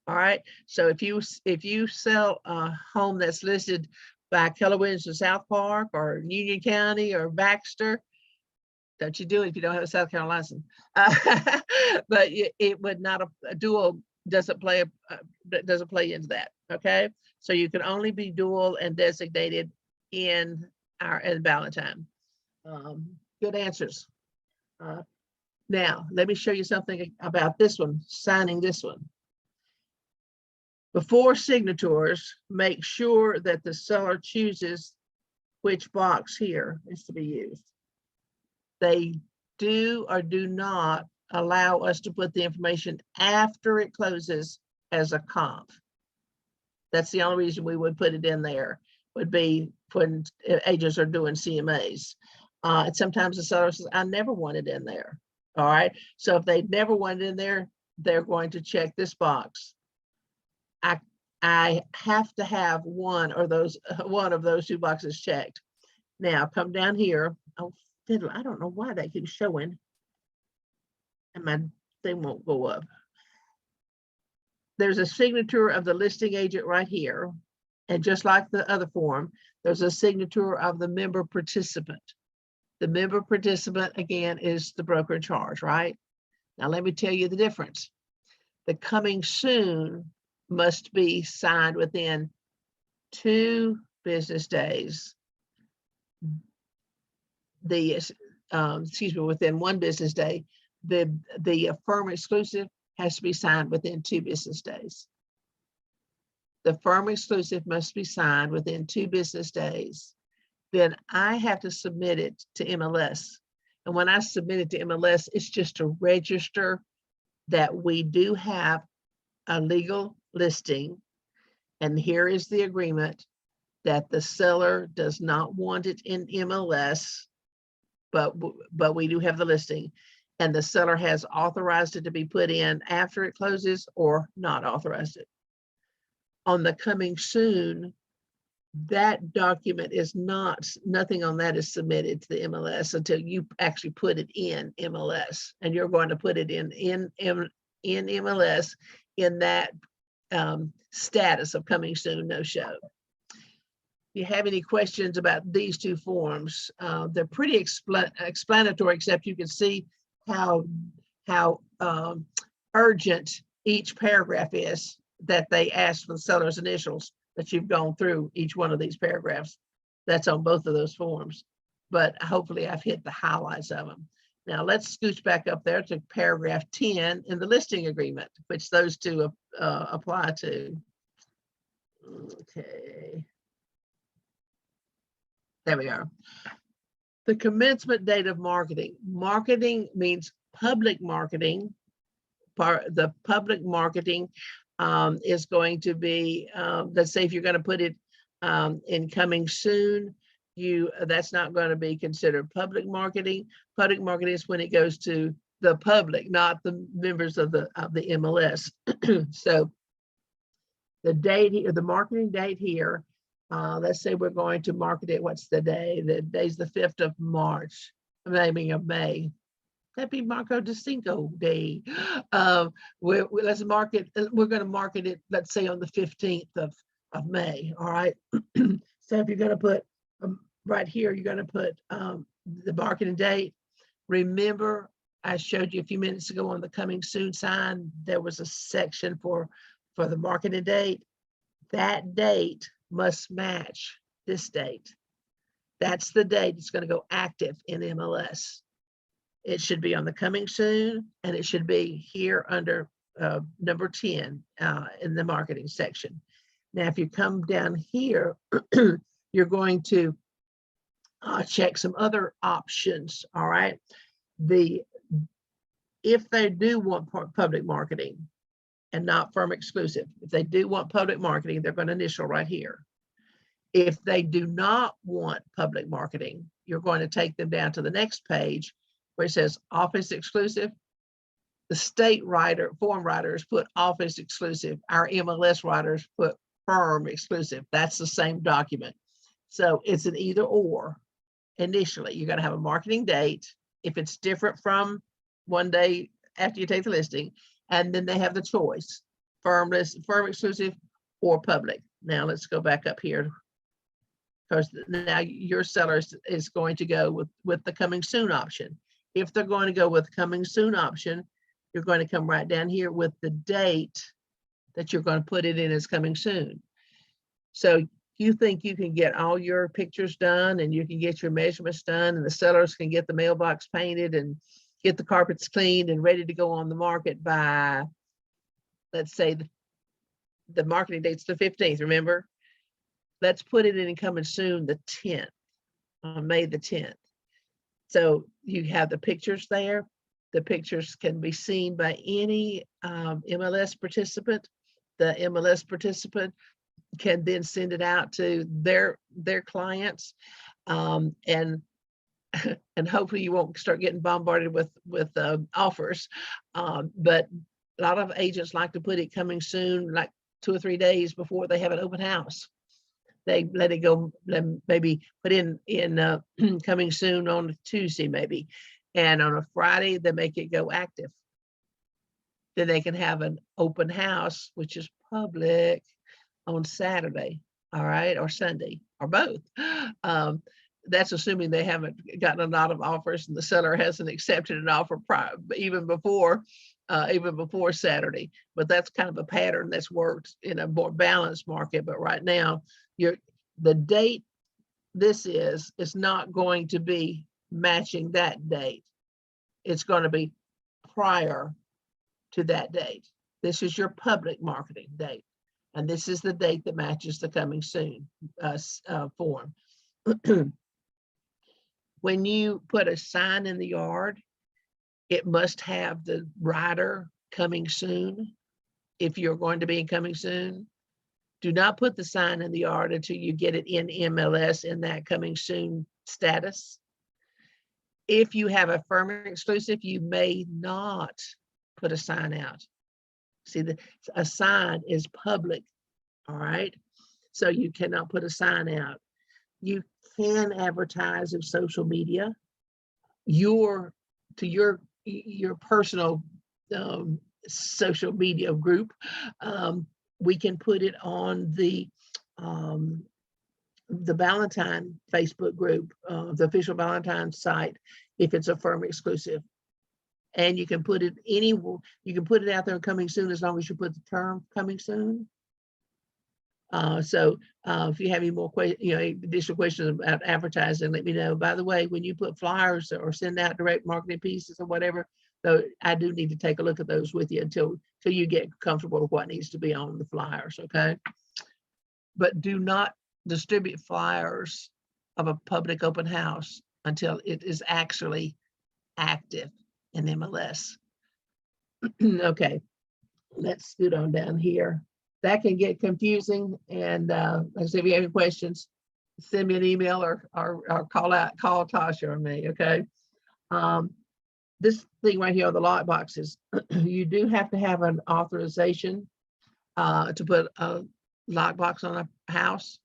All right. So if you sell a home that's listed by Keller Williams in South Park or Union County or Baxter, Don't you do it if you don't have a South Carolina license. But it would not, a dual doesn't play into that, okay? So you can only be dual and designated in ballot time. Good answers. Now, let me show you something about this one, signing this one. Before signatures, make sure that the seller chooses which box here is to be used. They do or do not allow us to put the information after it closes as a comp. That's the only reason we would put it in there, would be when agents are doing CMAs. And sometimes the seller says, I never want it in there. All right. So if they never want it in there, they're going to check this box. I have to have one of those two boxes checked. Now come down here. Oh, fiddle, I don't know why that keeps showing. And my thing won't go up. There's a signature of the listing agent right here. And just like the other form, there's a signature of the member participant. The member participant, again, is the broker in charge, right? Now, let me tell you the difference. The coming soon must be signed within 2 business days. Within 1 business day. The firm exclusive has to be signed within 2 business days. The firm exclusive must be signed within 2 business days. Then I have to submit it to MLS. And when I submit it to MLS, it's just to register that we do have a legal listing. And here is the agreement that the seller does not want it in MLS, but we do have the listing. And the seller has authorized it to be put in after it closes or not authorized it. On the coming soon, that document is nothing on that is submitted to the MLS until you actually put it in MLS, and you're going to put it in MLS in that status of coming soon, no show. If you have any questions about these 2 forms, they're pretty explanatory, except you can see how urgent each paragraph is that they ask for the seller's initials, that you've gone through each one of these paragraphs. That's on both of those forms, but hopefully I've hit the highlights of them. Now let's scooch back up there to paragraph 10 in the listing agreement, which those 2 apply to. Okay. There we are. The commencement date of marketing. Marketing means public marketing. The public marketing is going to be, let's say if you're going to put it in coming soon, that's not going to be considered public marketing. Public marketing is when it goes to the public, not the members of the MLS. So the date here, the marketing date here, let's say we're going to market it. What's the day? The day's the 5th of March. I mean of May. That'd be Marco de Cinco Day. Let's market. We're going to market it. Let's say on the 15th of May. All right. So if you're going to put right here, you're going to put the marketing date. Remember, I showed you a few minutes ago on the coming soon sign. There was a section for the marketing date. That date must match this date. That's the date it's going to go active in MLS. It should be on the coming soon, and it should be here under number 10 in the marketing section. Now, if you come down here, you're going to check some other options. All right. If they do want public marketing and not firm exclusive, if they do want public marketing, they're going to initial right here. If they do not want public marketing, you're going to take them down to the next page where it says office exclusive. The state form writers put office exclusive. Our MLS writers put firm exclusive. That's the same document. So it's an either or. Initially, you're going to have a marketing date. If it's different from one day after you take the listing, and then they have the choice, firm exclusive or public. Now let's go back up here, because now your seller is going to go with the coming soon option. If they're going to go with coming soon option, you're going to come right down here with the date that you're going to put it in as coming soon. So you think you can get all your pictures done and you can get your measurements done and the sellers can get the mailbox painted and get the carpets cleaned and ready to go on the market by, let's say the marketing date's the 15th, remember? Let's put it in coming soon the 10th, on May the 10th. So you have the pictures there. The pictures can be seen by any MLS participant. The MLS participant can then send it out to their clients, and hopefully you won't start getting bombarded with offers. But a lot of agents like to put it coming soon, like 2 or 3 days before they have an open house. They let it go, maybe put in coming soon on a Tuesday maybe, and on a Friday they make it go active. Then they can have an open house, which is public, on Saturday, all right, or Sunday, or both. That's assuming they haven't gotten a lot of offers and the seller hasn't accepted an offer even before Saturday. But that's kind of a pattern that's worked in a more balanced market. But right now, the date this is not going to be matching that date. It's going to be prior to that date. This is your public marketing date. And this is the date that matches the coming soon form. When you put a sign in the yard, it must have the rider coming soon. If you're going to be coming soon, do not put the sign in the yard until you get it in MLS in that coming soon status. If you have a firm exclusive, you may not put a sign out. See, a sign is public, all right? So you cannot put a sign out. You can advertise in social media, your personal social media group. We can put it on the Valentine Facebook group, the official Valentine site, if it's a firm exclusive. And you can put it anywhere. You can put it out there coming soon as long as you put the term coming soon. So if you have any more additional questions about advertising, let me know. By the way, when you put flyers or send out direct marketing pieces or whatever, so I do need to take a look at those with you until you get comfortable with what needs to be on the flyers, okay? But do not distribute flyers of a public open house until it is actually active in MLS. Okay, let's scoot on down here. That can get confusing, and like I said, if you have any questions, send me an email or call Tasha or me, okay? This thing right here on the lock boxes, you do have to have an authorization to put a lock box on a house.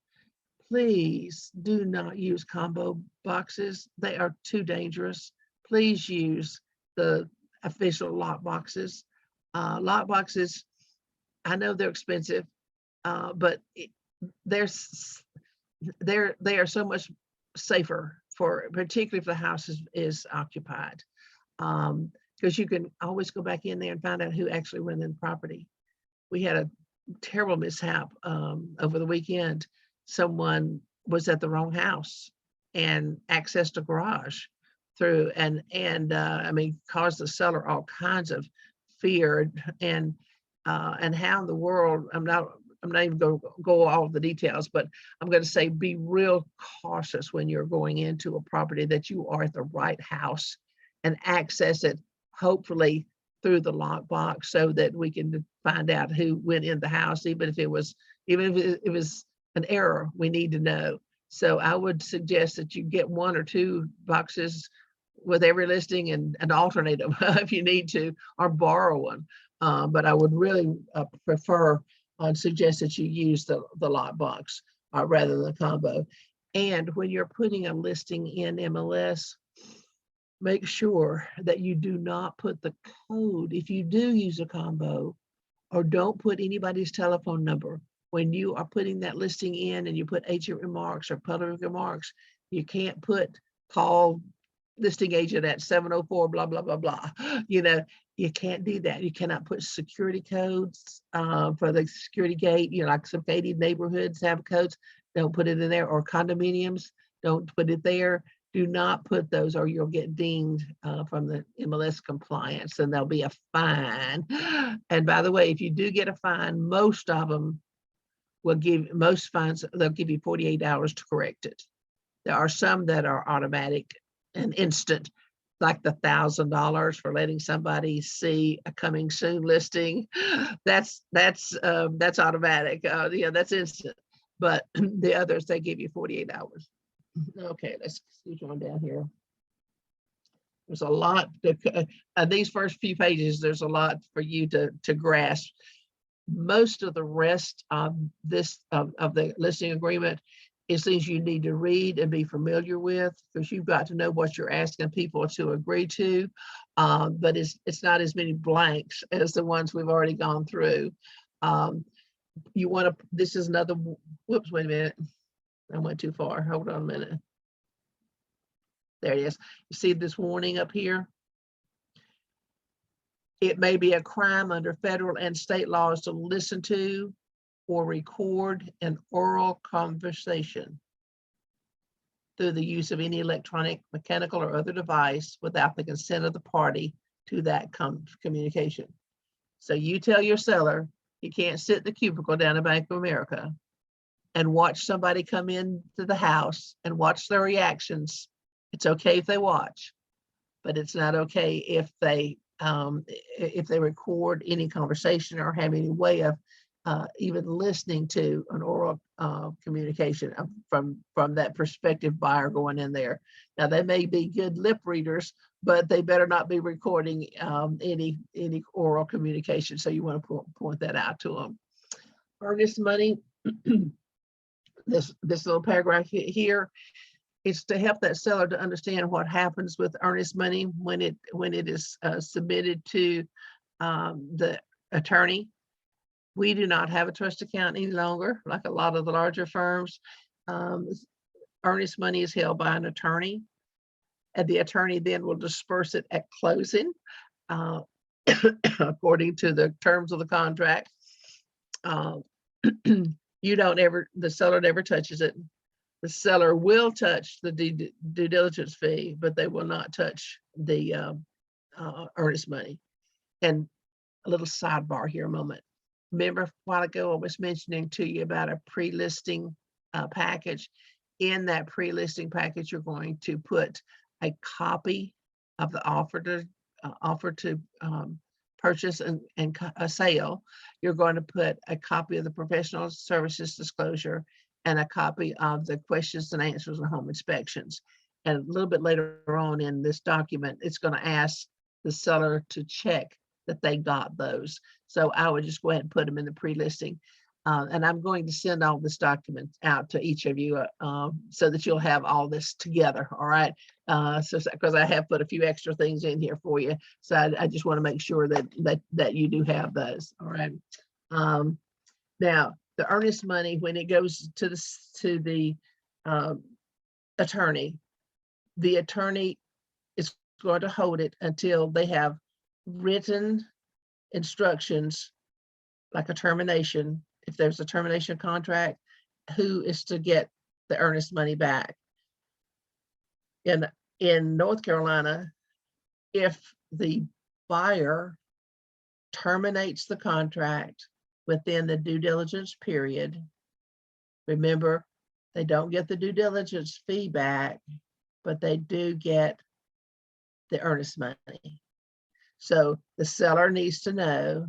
Please do not use combo boxes. They are too dangerous. Please use the official lock boxes. Lock boxes, I know they're expensive, but they are so much safer, particularly if the house is occupied, because you can always go back in there and find out who actually went in the property. We had a terrible mishap over the weekend. Someone was at the wrong house and accessed a garage through and I mean, caused the seller all kinds of fear and how in the world, I'm not even going to go all the details, but I'm going to say be real cautious when you're going into a property that you are at the right house and access it, hopefully through the lockbox, so that we can find out who went in the house, even if it was an error, we need to know. So I would suggest that you get 1 or 2 boxes with every listing and alternate them if you need to, or borrow one. But I would really prefer and suggest that you use the lockbox rather than the combo. And when you're putting a listing in MLS, make sure that you do not put the code. If you do use a combo, or don't put anybody's telephone number, when you are putting that listing in and you put agent remarks or public remarks, you can't put call listing agent at 704, blah, blah, blah, blah. You know, you can't do that. You cannot put security codes for the security gate. You know, like some gated neighborhoods have codes. Don't put it in there, or condominiums. Don't put it there. Do not put those, or you'll get dinged from the MLS compliance, and there'll be a fine. And by the way, if you do get a fine, most of them will give, most fines, they'll give you 48 hours to correct it. There are some that are automatic and instant, like the $1,000 for letting somebody see a coming soon listing. That's automatic. Yeah, that's instant. But the others, they give you 48 hours. Okay, let's keep going down here. There's a lot. These first few pages, there's a lot for you to grasp. Most of the rest of this of the listing agreement is things you need to read and be familiar with, because you've got to know what you're asking people to agree to. But it's not as many blanks as the ones we've already gone through. You want to, this is another, whoops, wait a minute. I went too far. Hold on a minute. There it is. You see this warning up here? It may be a crime under federal and state laws to listen to or record an oral conversation through the use of any electronic, mechanical, or other device without the consent of the party to that communication. So you tell your seller, you can't sit in the cubicle down at Bank of America and watch somebody come into the house and watch their reactions. It's okay if they watch, but it's not okay if they record any conversation or have any way of even listening to an oral communication from that prospective buyer going in there. Now, they may be good lip readers, but they better not be recording any oral communication. So you want to point that out to them. Earnest money. This little paragraph here is to help that seller to understand what happens with earnest money when it is submitted to the attorney. We do not have a trust account any longer, like a lot of the larger firms. Earnest money is held by an attorney, and the attorney then will disperse it at closing according to the terms of the contract. The seller never touches it. The seller will touch the due diligence fee, but they will not touch the earnest money. And a little sidebar here a moment. Remember a while ago I was mentioning to you about a pre-listing package. In that pre-listing package, you're going to put a copy of the offer to purchase and a sale. You're going to put a copy of the professional services disclosure and a copy of the questions and answers and home inspections. And a little bit later on in this document, it's going to ask the seller to check that they got those. So I would just go ahead and put them in the pre-listing. And I'm going to send all this document out to each of you so that you'll have all this together. All right. So because I have put a few extra things in here for you. So I just want to make sure that you do have those. All right. Now, the earnest money, when it goes to the attorney is going to hold it until they have written instructions, like a termination. If there's a termination contract, who is to get the earnest money back? In North Carolina, if the buyer terminates the contract within the due diligence period, remember, they don't get the due diligence fee back, but they do get the earnest money. So the seller needs to know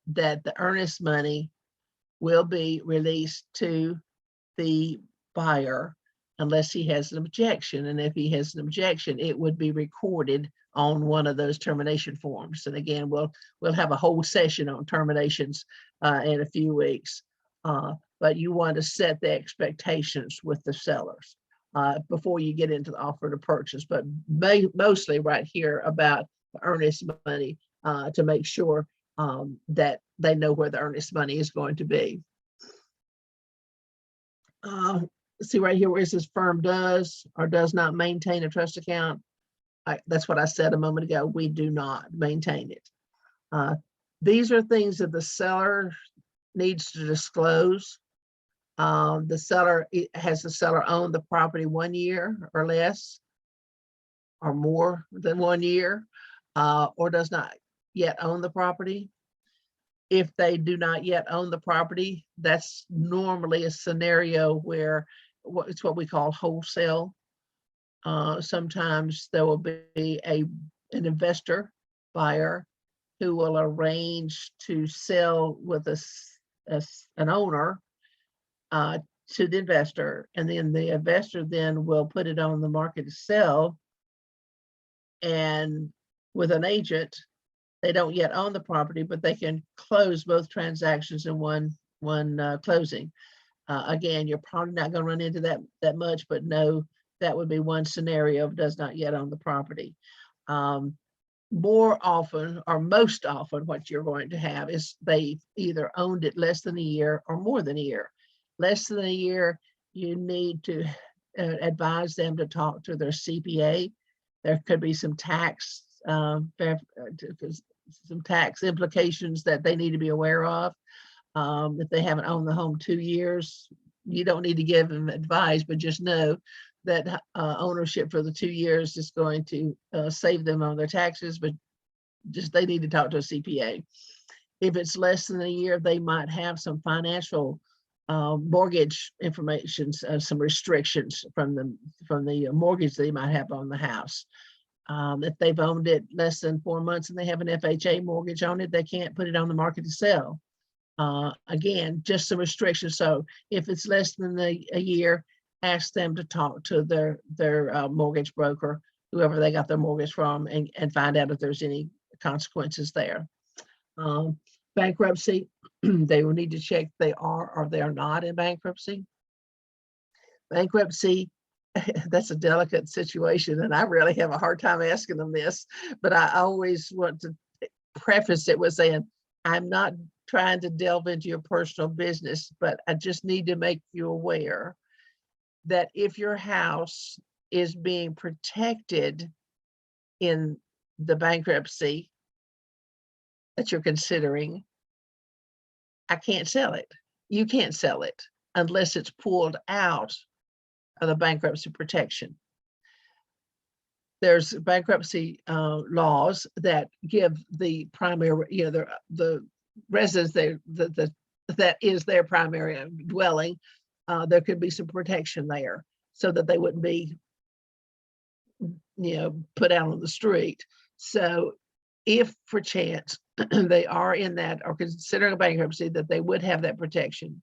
that the earnest money will be released to the buyer unless he has an objection. And if he has an objection, it would be recorded on one of those termination forms. And again, we'll have a whole session on terminations in a few weeks. But you want to set the expectations with the sellers before you get into the offer to purchase, but mostly right here about the earnest money to make sure that they know where the earnest money is going to be. See right here where it says firm does or does not maintain a trust account. that's what I said a moment ago. We do not maintain it. These are things that the seller needs to disclose. Has the seller owned the property 1 year or less, or more than 1 year, or does not yet own the property. If they do not yet own the property, that's normally a scenario where it's what we call wholesale. Sometimes there will be an investor buyer who will arrange to sell with an owner to the investor, and then the investor then will put it on the market to sell. And with an agent, they don't yet own the property, but they can close both transactions in one closing. Again, you're probably not going to run into that much, but no, that would be one scenario of does not yet own the property. More often, or most often, what you're going to have is they either owned it less than a year or more than a year. Less than a year, you need to advise them to talk to their CPA. There could be some tax implications that they need to be aware of. If they haven't owned the home 2 years, you don't need to give them advice, but just know that ownership for the 2 years is going to save them on their taxes, but just they need to talk to a CPA. If it's less than a year, they might have some financial mortgage information, some restrictions from the mortgage they might have on the house. If they've owned it less than 4 months and they have an FHA mortgage on it, they can't put it on the market to sell. Again, just some restrictions. So if it's less than a year, ask them to talk to their mortgage broker, whoever they got their mortgage from, and find out if there's any consequences there. Bankruptcy, they will need to check they are or they are not in bankruptcy. Bankruptcy, that's a delicate situation, and I really have a hard time asking them this, but I always want to preface it with saying, I'm not trying to delve into your personal business, but I just need to make you aware that if your house is being protected in the bankruptcy that you're considering, I can't sell it. You can't sell it unless it's pulled out of the bankruptcy protection. There's bankruptcy laws that give the primary, the residence that is their primary dwelling. There could be some protection there so that they wouldn't be, put out on the street. So if for chance they are in that or considering a bankruptcy, that they would have that protection,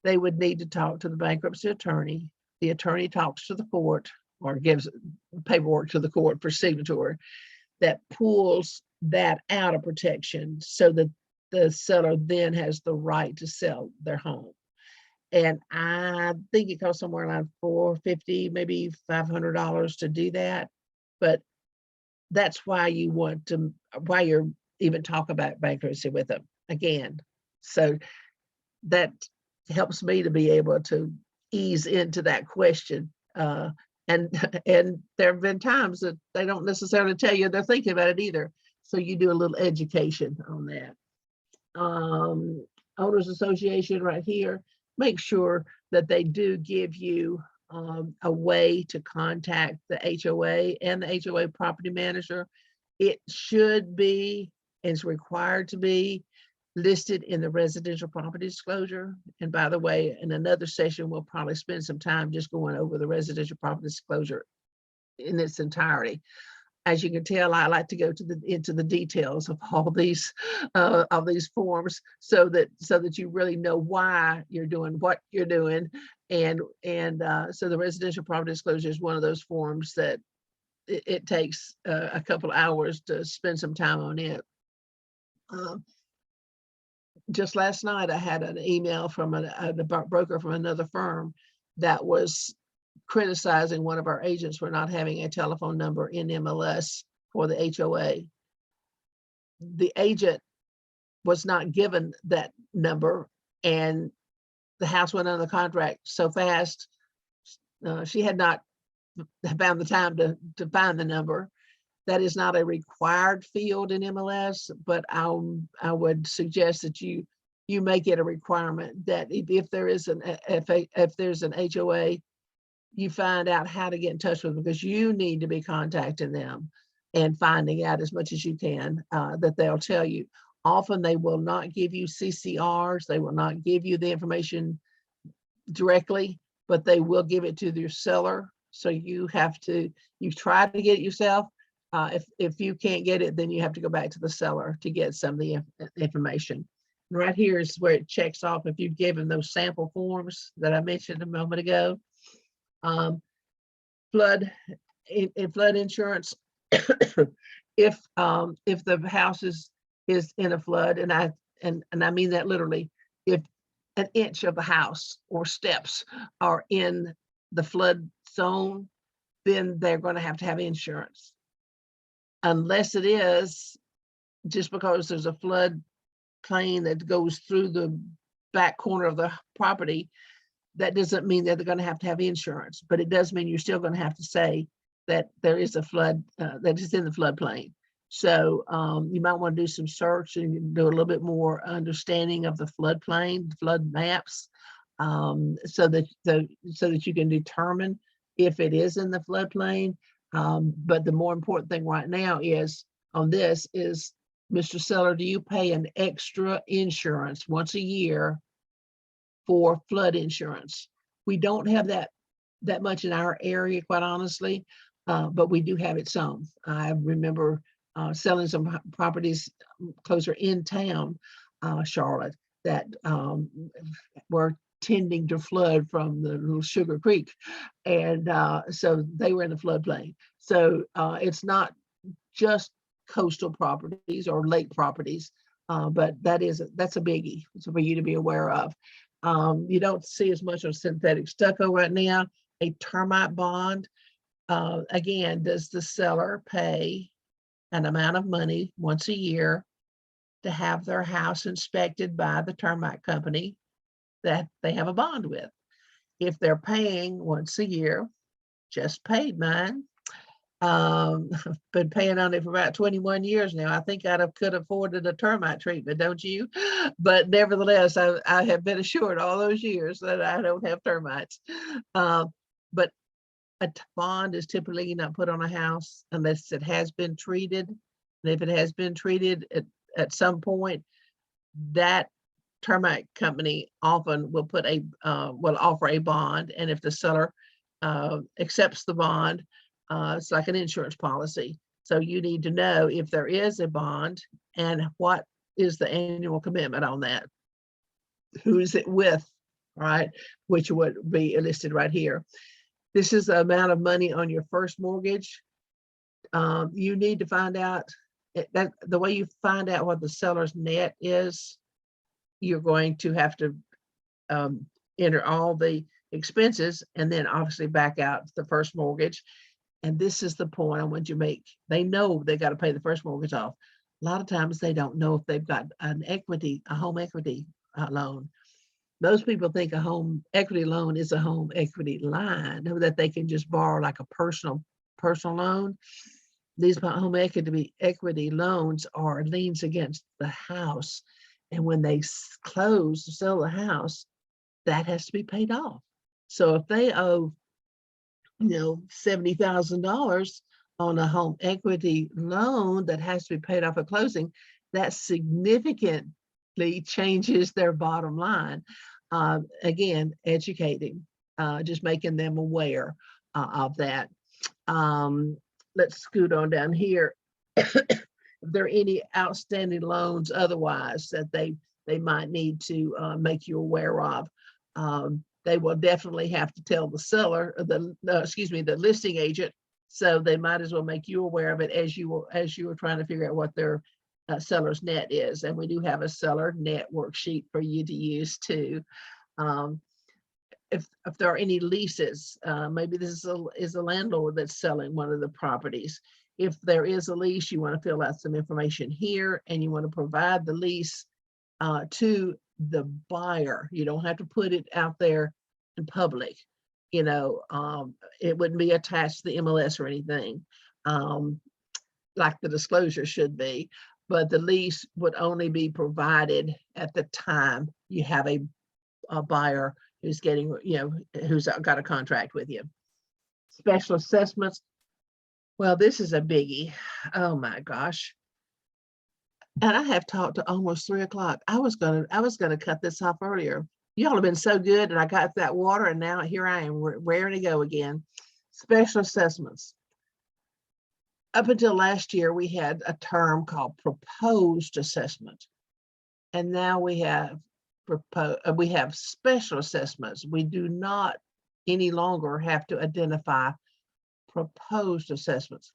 they would need to talk to the bankruptcy attorney. The attorney talks to the court or gives paperwork to the court for signature that pulls that out of protection so that the seller then has the right to sell their home. And I think it costs somewhere around $450, maybe $500 to do that. But that's why why you're even talk about bankruptcy with them again. So that helps me to be able to ease into that question. And there have been times that they don't necessarily tell you they're thinking about it either. So you do a little education on that. Owners Association right here, make sure that they do give you a way to contact the HOA and the HOA property manager. It should be, is required to be listed in the residential property disclosure. And by the way, in another session, we'll probably spend some time just going over the residential property disclosure in its entirety. As you can tell, I like to go into the details of all these forms so that you really know why you're doing what you're doing. And so the residential property disclosure is one of those forms that it takes a couple hours to spend some time on it. Just last night, I had an email from a broker from another firm that was criticizing one of our agents for not having a telephone number in MLS for the HOA. The agent was not given that number, and the house went under contract so fast. She had not found the time to find the number, That is not a required field in MLS, but I would suggest that you make it a requirement that if there is if there's an HOA, you find out how to get in touch with them, because you need to be contacting them and finding out as much as you can, that they'll tell you. Often they will not give you CCRs. They will not give you the information directly, but they will give it to your seller. So you try to get it yourself. If you can't get it, then you have to go back to the seller to get some of the information. And right here is where it checks off if you've given those sample forms that I mentioned a moment ago. Flood insurance. If the house is in a flood, and I mean that literally, if an inch of the house or steps are in the flood zone, then they're going to have insurance. Unless it is just because there's a flood plain that goes through the back corner of the property, that doesn't mean that they're going to have insurance, but it does mean you're still going to have to say that there is a flood that is in the floodplain. So you might want to do some search and do a little bit more understanding of the floodplain, flood maps, so that you can determine if it is in the floodplain. But the more important thing right now is Mr. Seller, do you pay an extra insurance once a year for flood insurance? We don't have that much in our area, quite honestly, but we do have it some. I remember selling some properties closer in town, Charlotte, that were tending to flood from the little Sugar Creek, and so they were in the floodplain. So it's not just coastal properties or lake properties, but that's a biggie. So for you to be aware of. You don't see as much of synthetic stucco right now. A termite bond. Again, does the seller pay an amount of money once a year to have their house inspected by the termite company that they have a bond with? If they're paying once a year, just paid mine. Been paying on it for about 21 years now. I think I could have afforded a termite treatment, don't you? But nevertheless, I have been assured all those years that I don't have termites. But a bond is typically not put on a house unless it has been treated. And if it has been treated at some point, that termite company often will will offer a bond. And if the seller accepts the bond, it's like an insurance policy. So you need to know if there is a bond and what is the annual commitment on that. Who is it with, right? Which would be listed right here. This is the amount of money on your first mortgage. You need to find out that the way you find out what the seller's net is, you're going to have to enter all the expenses and then obviously back out the first mortgage. And this is the point I want you to make. They know they got to pay the first mortgage off. A lot of times they don't know if they've got a home equity loan. Most people think a home equity loan is a home equity line, that they can just borrow like a personal loan. These home equity loans are liens against the house. And when they sell the house, that has to be paid off. So if they owe, $70,000 on a home equity loan that has to be paid off at closing, that significantly changes their bottom line. Again, educating, just making them aware of that. Let's scoot on down here. If there are any outstanding loans otherwise that they might need to make you aware of, they will definitely have to tell the seller, the listing agent. So they might as well make you aware of it as you were trying to figure out what their seller's net is. And we do have a seller net worksheet for you to use too. If there are any leases, maybe this is a landlord that's selling one of the properties. If there is a lease, you want to fill out some information here, and you want to provide the lease to the buyer. You don't have to put it out there in public. It wouldn't be attached to the MLS or anything. like the disclosure should be, but the lease would only be provided at the time you have a buyer who's getting, who's got a contract with you. Special assessments. Well, this is a biggie. Oh my gosh. And I have talked to almost 3 o'clock. I was gonna cut this off earlier. Y'all have been so good, and I got that water, and now here I am raring to go again. Special assessments. Up until last year, we had a term called proposed assessment, and now we have special assessments. We do not any longer have to identify proposed assessments.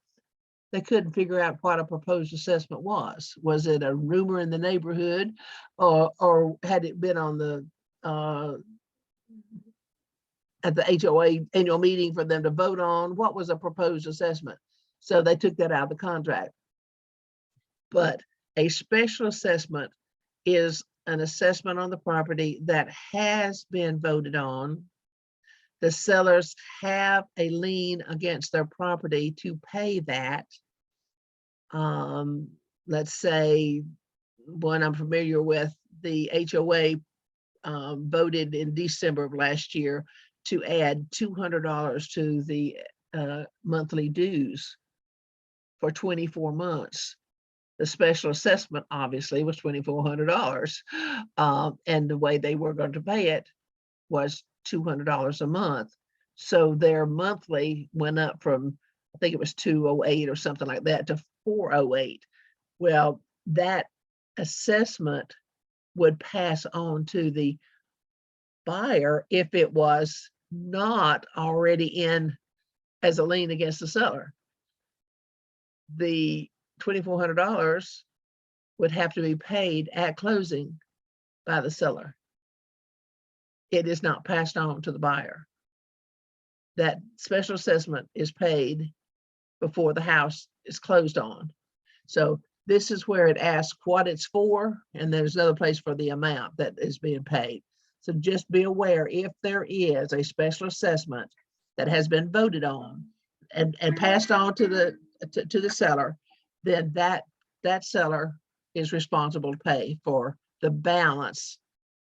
They couldn't figure out what a proposed assessment was. Was it a rumor in the neighborhood, or had it been on the at the HOA annual meeting for them to vote on? What was a proposed assessment? So they took that out of the contract. But a special assessment is an assessment on the property that has been voted on. The sellers have a lien against their property to pay that. Let's say one I'm familiar with, the HOA voted in December of last year to add $200 to the monthly dues for 24 months. The special assessment obviously was $2,400. And the way they were going to pay it was $200 a month. So their monthly went up from, I think it was 208 or something like that, to 408. Well, that assessment would pass on to the buyer if it was not already in as a lien against the seller. The $2,400 would have to be paid at closing by the seller. It is not passed on to the buyer. That special assessment is paid before the house is closed on. So this is where it asks what it's for, and there's another place for the amount that is being paid. So just be aware, if there is a special assessment that has been voted on and passed on to the seller, then that seller is responsible to pay for the balance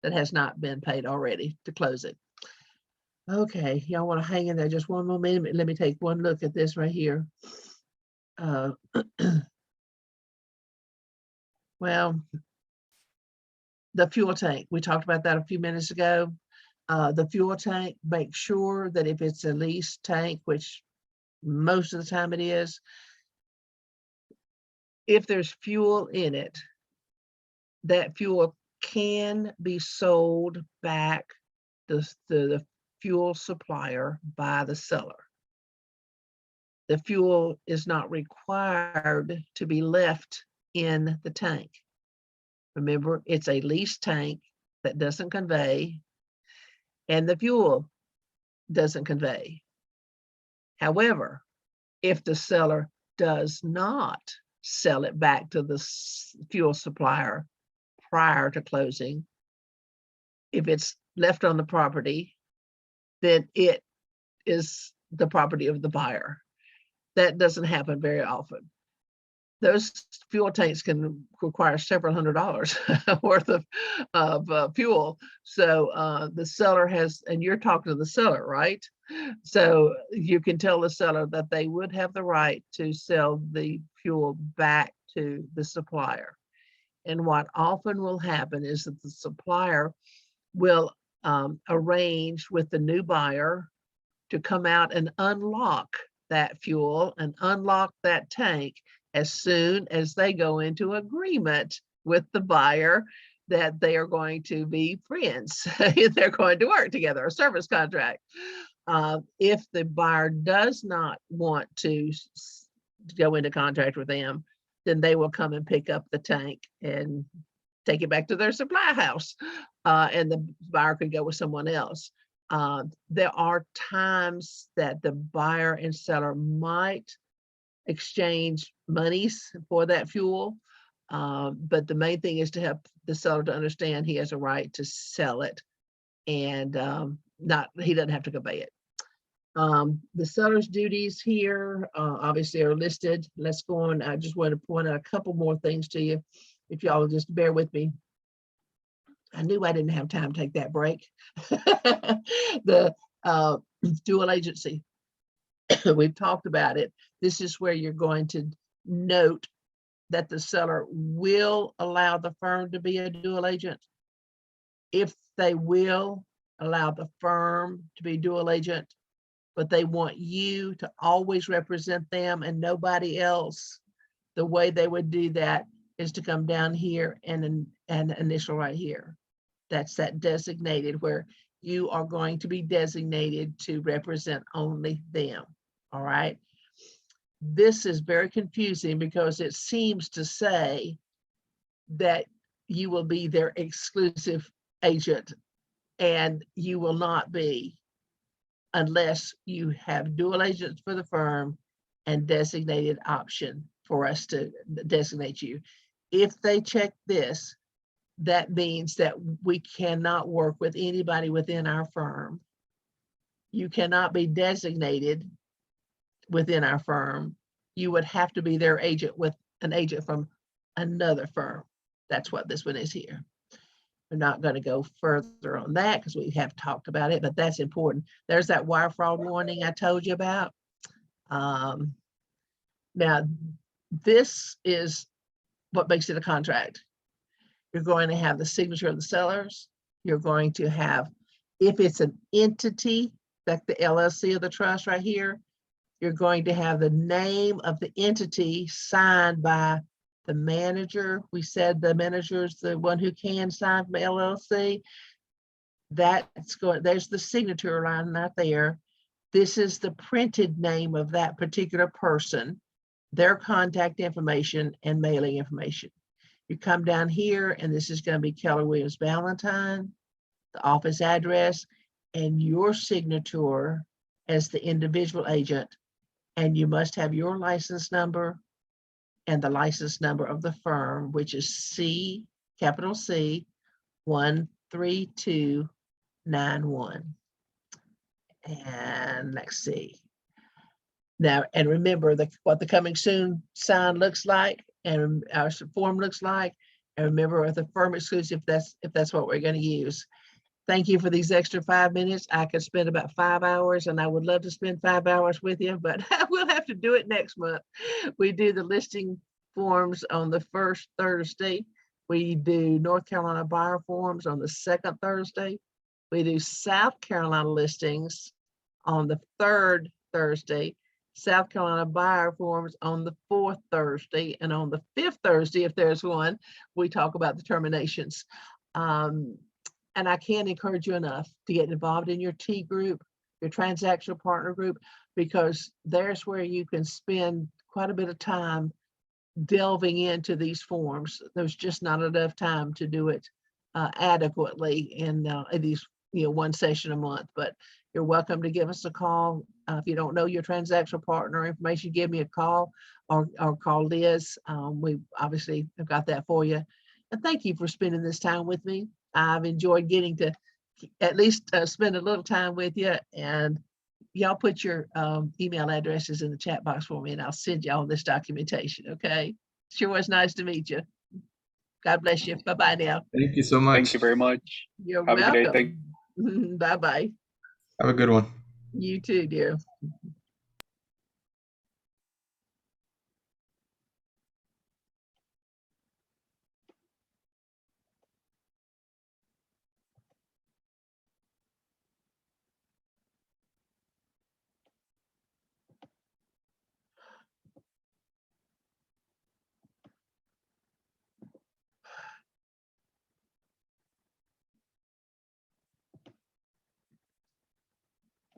that has not been paid already to close it. Okay, y'all want to hang in there just one more minute? Let me take one look at this right here. Well, the fuel tank, we talked about that a few minutes ago. The fuel tank, make sure that if it's a lease tank, which most of the time it is, if there's fuel in it, that fuel can be sold back to the fuel supplier by the seller. The fuel is not required to be left in the tank. Remember, it's a lease tank that doesn't convey, and the fuel doesn't convey. However, if the seller does not sell it back to the fuel supplier prior to closing, if it's left on the property, then it is the property of the buyer. That doesn't happen very often. Those fuel tanks can require several $100s worth of fuel. So the seller has, and you're talking to the seller, right? So you can tell the seller that they would have the right to sell the fuel back to the supplier. And what often will happen is that the supplier will arrange with the new buyer to come out and unlock that fuel and unlock that tank as soon as they go into agreement with the buyer that they are going to be friends. They're going to work together, a service contract. If the buyer does not want to go into contract with them, then they will come and pick up the tank and take it back to their supply house, and the buyer could go with someone else. There are times that the buyer and seller might exchange monies for that fuel, but the main thing is to help the seller to understand he has a right to sell it, and he doesn't have to convey it. The seller's duties here, obviously are listed. Let's go on. I just want to point out a couple more things to you. If y'all will just bear with me. I knew I didn't have time to take that break. The dual agency. We've talked about it. This is where you're going to note that the seller will allow the firm to be a dual agent. If they will allow the firm to be dual agent, but they want you to always represent them and nobody else, the way they would do that is to come down here and initial right here. That's that designated where you are going to be designated to represent only them. All right. This is very confusing because it seems to say that you will be their exclusive agent, and you will not be unless you have dual agents for the firm and designated option for us to designate you. If they check this, that means that we cannot work with anybody within our firm. You cannot be designated within our firm. You would have to be their agent with an agent from another firm. That's what this one is here. We're not going to go further on that because we have talked about it, but that's important. There's that wire fraud warning I told you about. Now, this is what makes it a contract. You're going to have the signature of the sellers. You're going to have, if it's an entity, like the LLC of the trust right here, you're going to have the name of the entity signed by the manager. We said the manager is the one who can sign from LLC. That's going, there's the signature line right there. This is the printed name of that particular person, their contact information and mailing information. You come down here and this is going to be Keller Williams Ballantyne, the office address, and your signature as the individual agent. And you must have your license number and the license number of the firm, which is C, capital C, 13291. And let's see. Now, and remember what the coming soon sign looks like and our form looks like. And remember the firm exclusive, if that's what we're going to use. Thank you for these extra 5 minutes. I could spend about 5 hours and I would love to spend 5 hours with you, but we'll have to do it next month. We do the listing forms on the first Thursday. We do North Carolina buyer forms on the second Thursday. We do South Carolina listings on the third Thursday. South Carolina buyer forms on the fourth Thursday. And on the fifth Thursday, if there's one, we talk about the terminations. And I can't encourage you enough to get involved in your T group, your transactional partner group, because there's where you can spend quite a bit of time delving into these forms. There's just not enough time to do it adequately in these, one session a month, but you're welcome to give us a call. If you don't know your transactional partner information, give me a call or call Liz. We obviously have got that for you. And thank you for spending this time with me. I've enjoyed getting to at least spend a little time with you, and y'all put your email addresses in the chat box for me and I'll send you all this documentation. Okay. Sure was nice to meet you. God bless you. Bye-bye now. Thank you so much. Thank you very much. You're Have a good day. welcome. Bye-bye. Have a good one. You too, dear.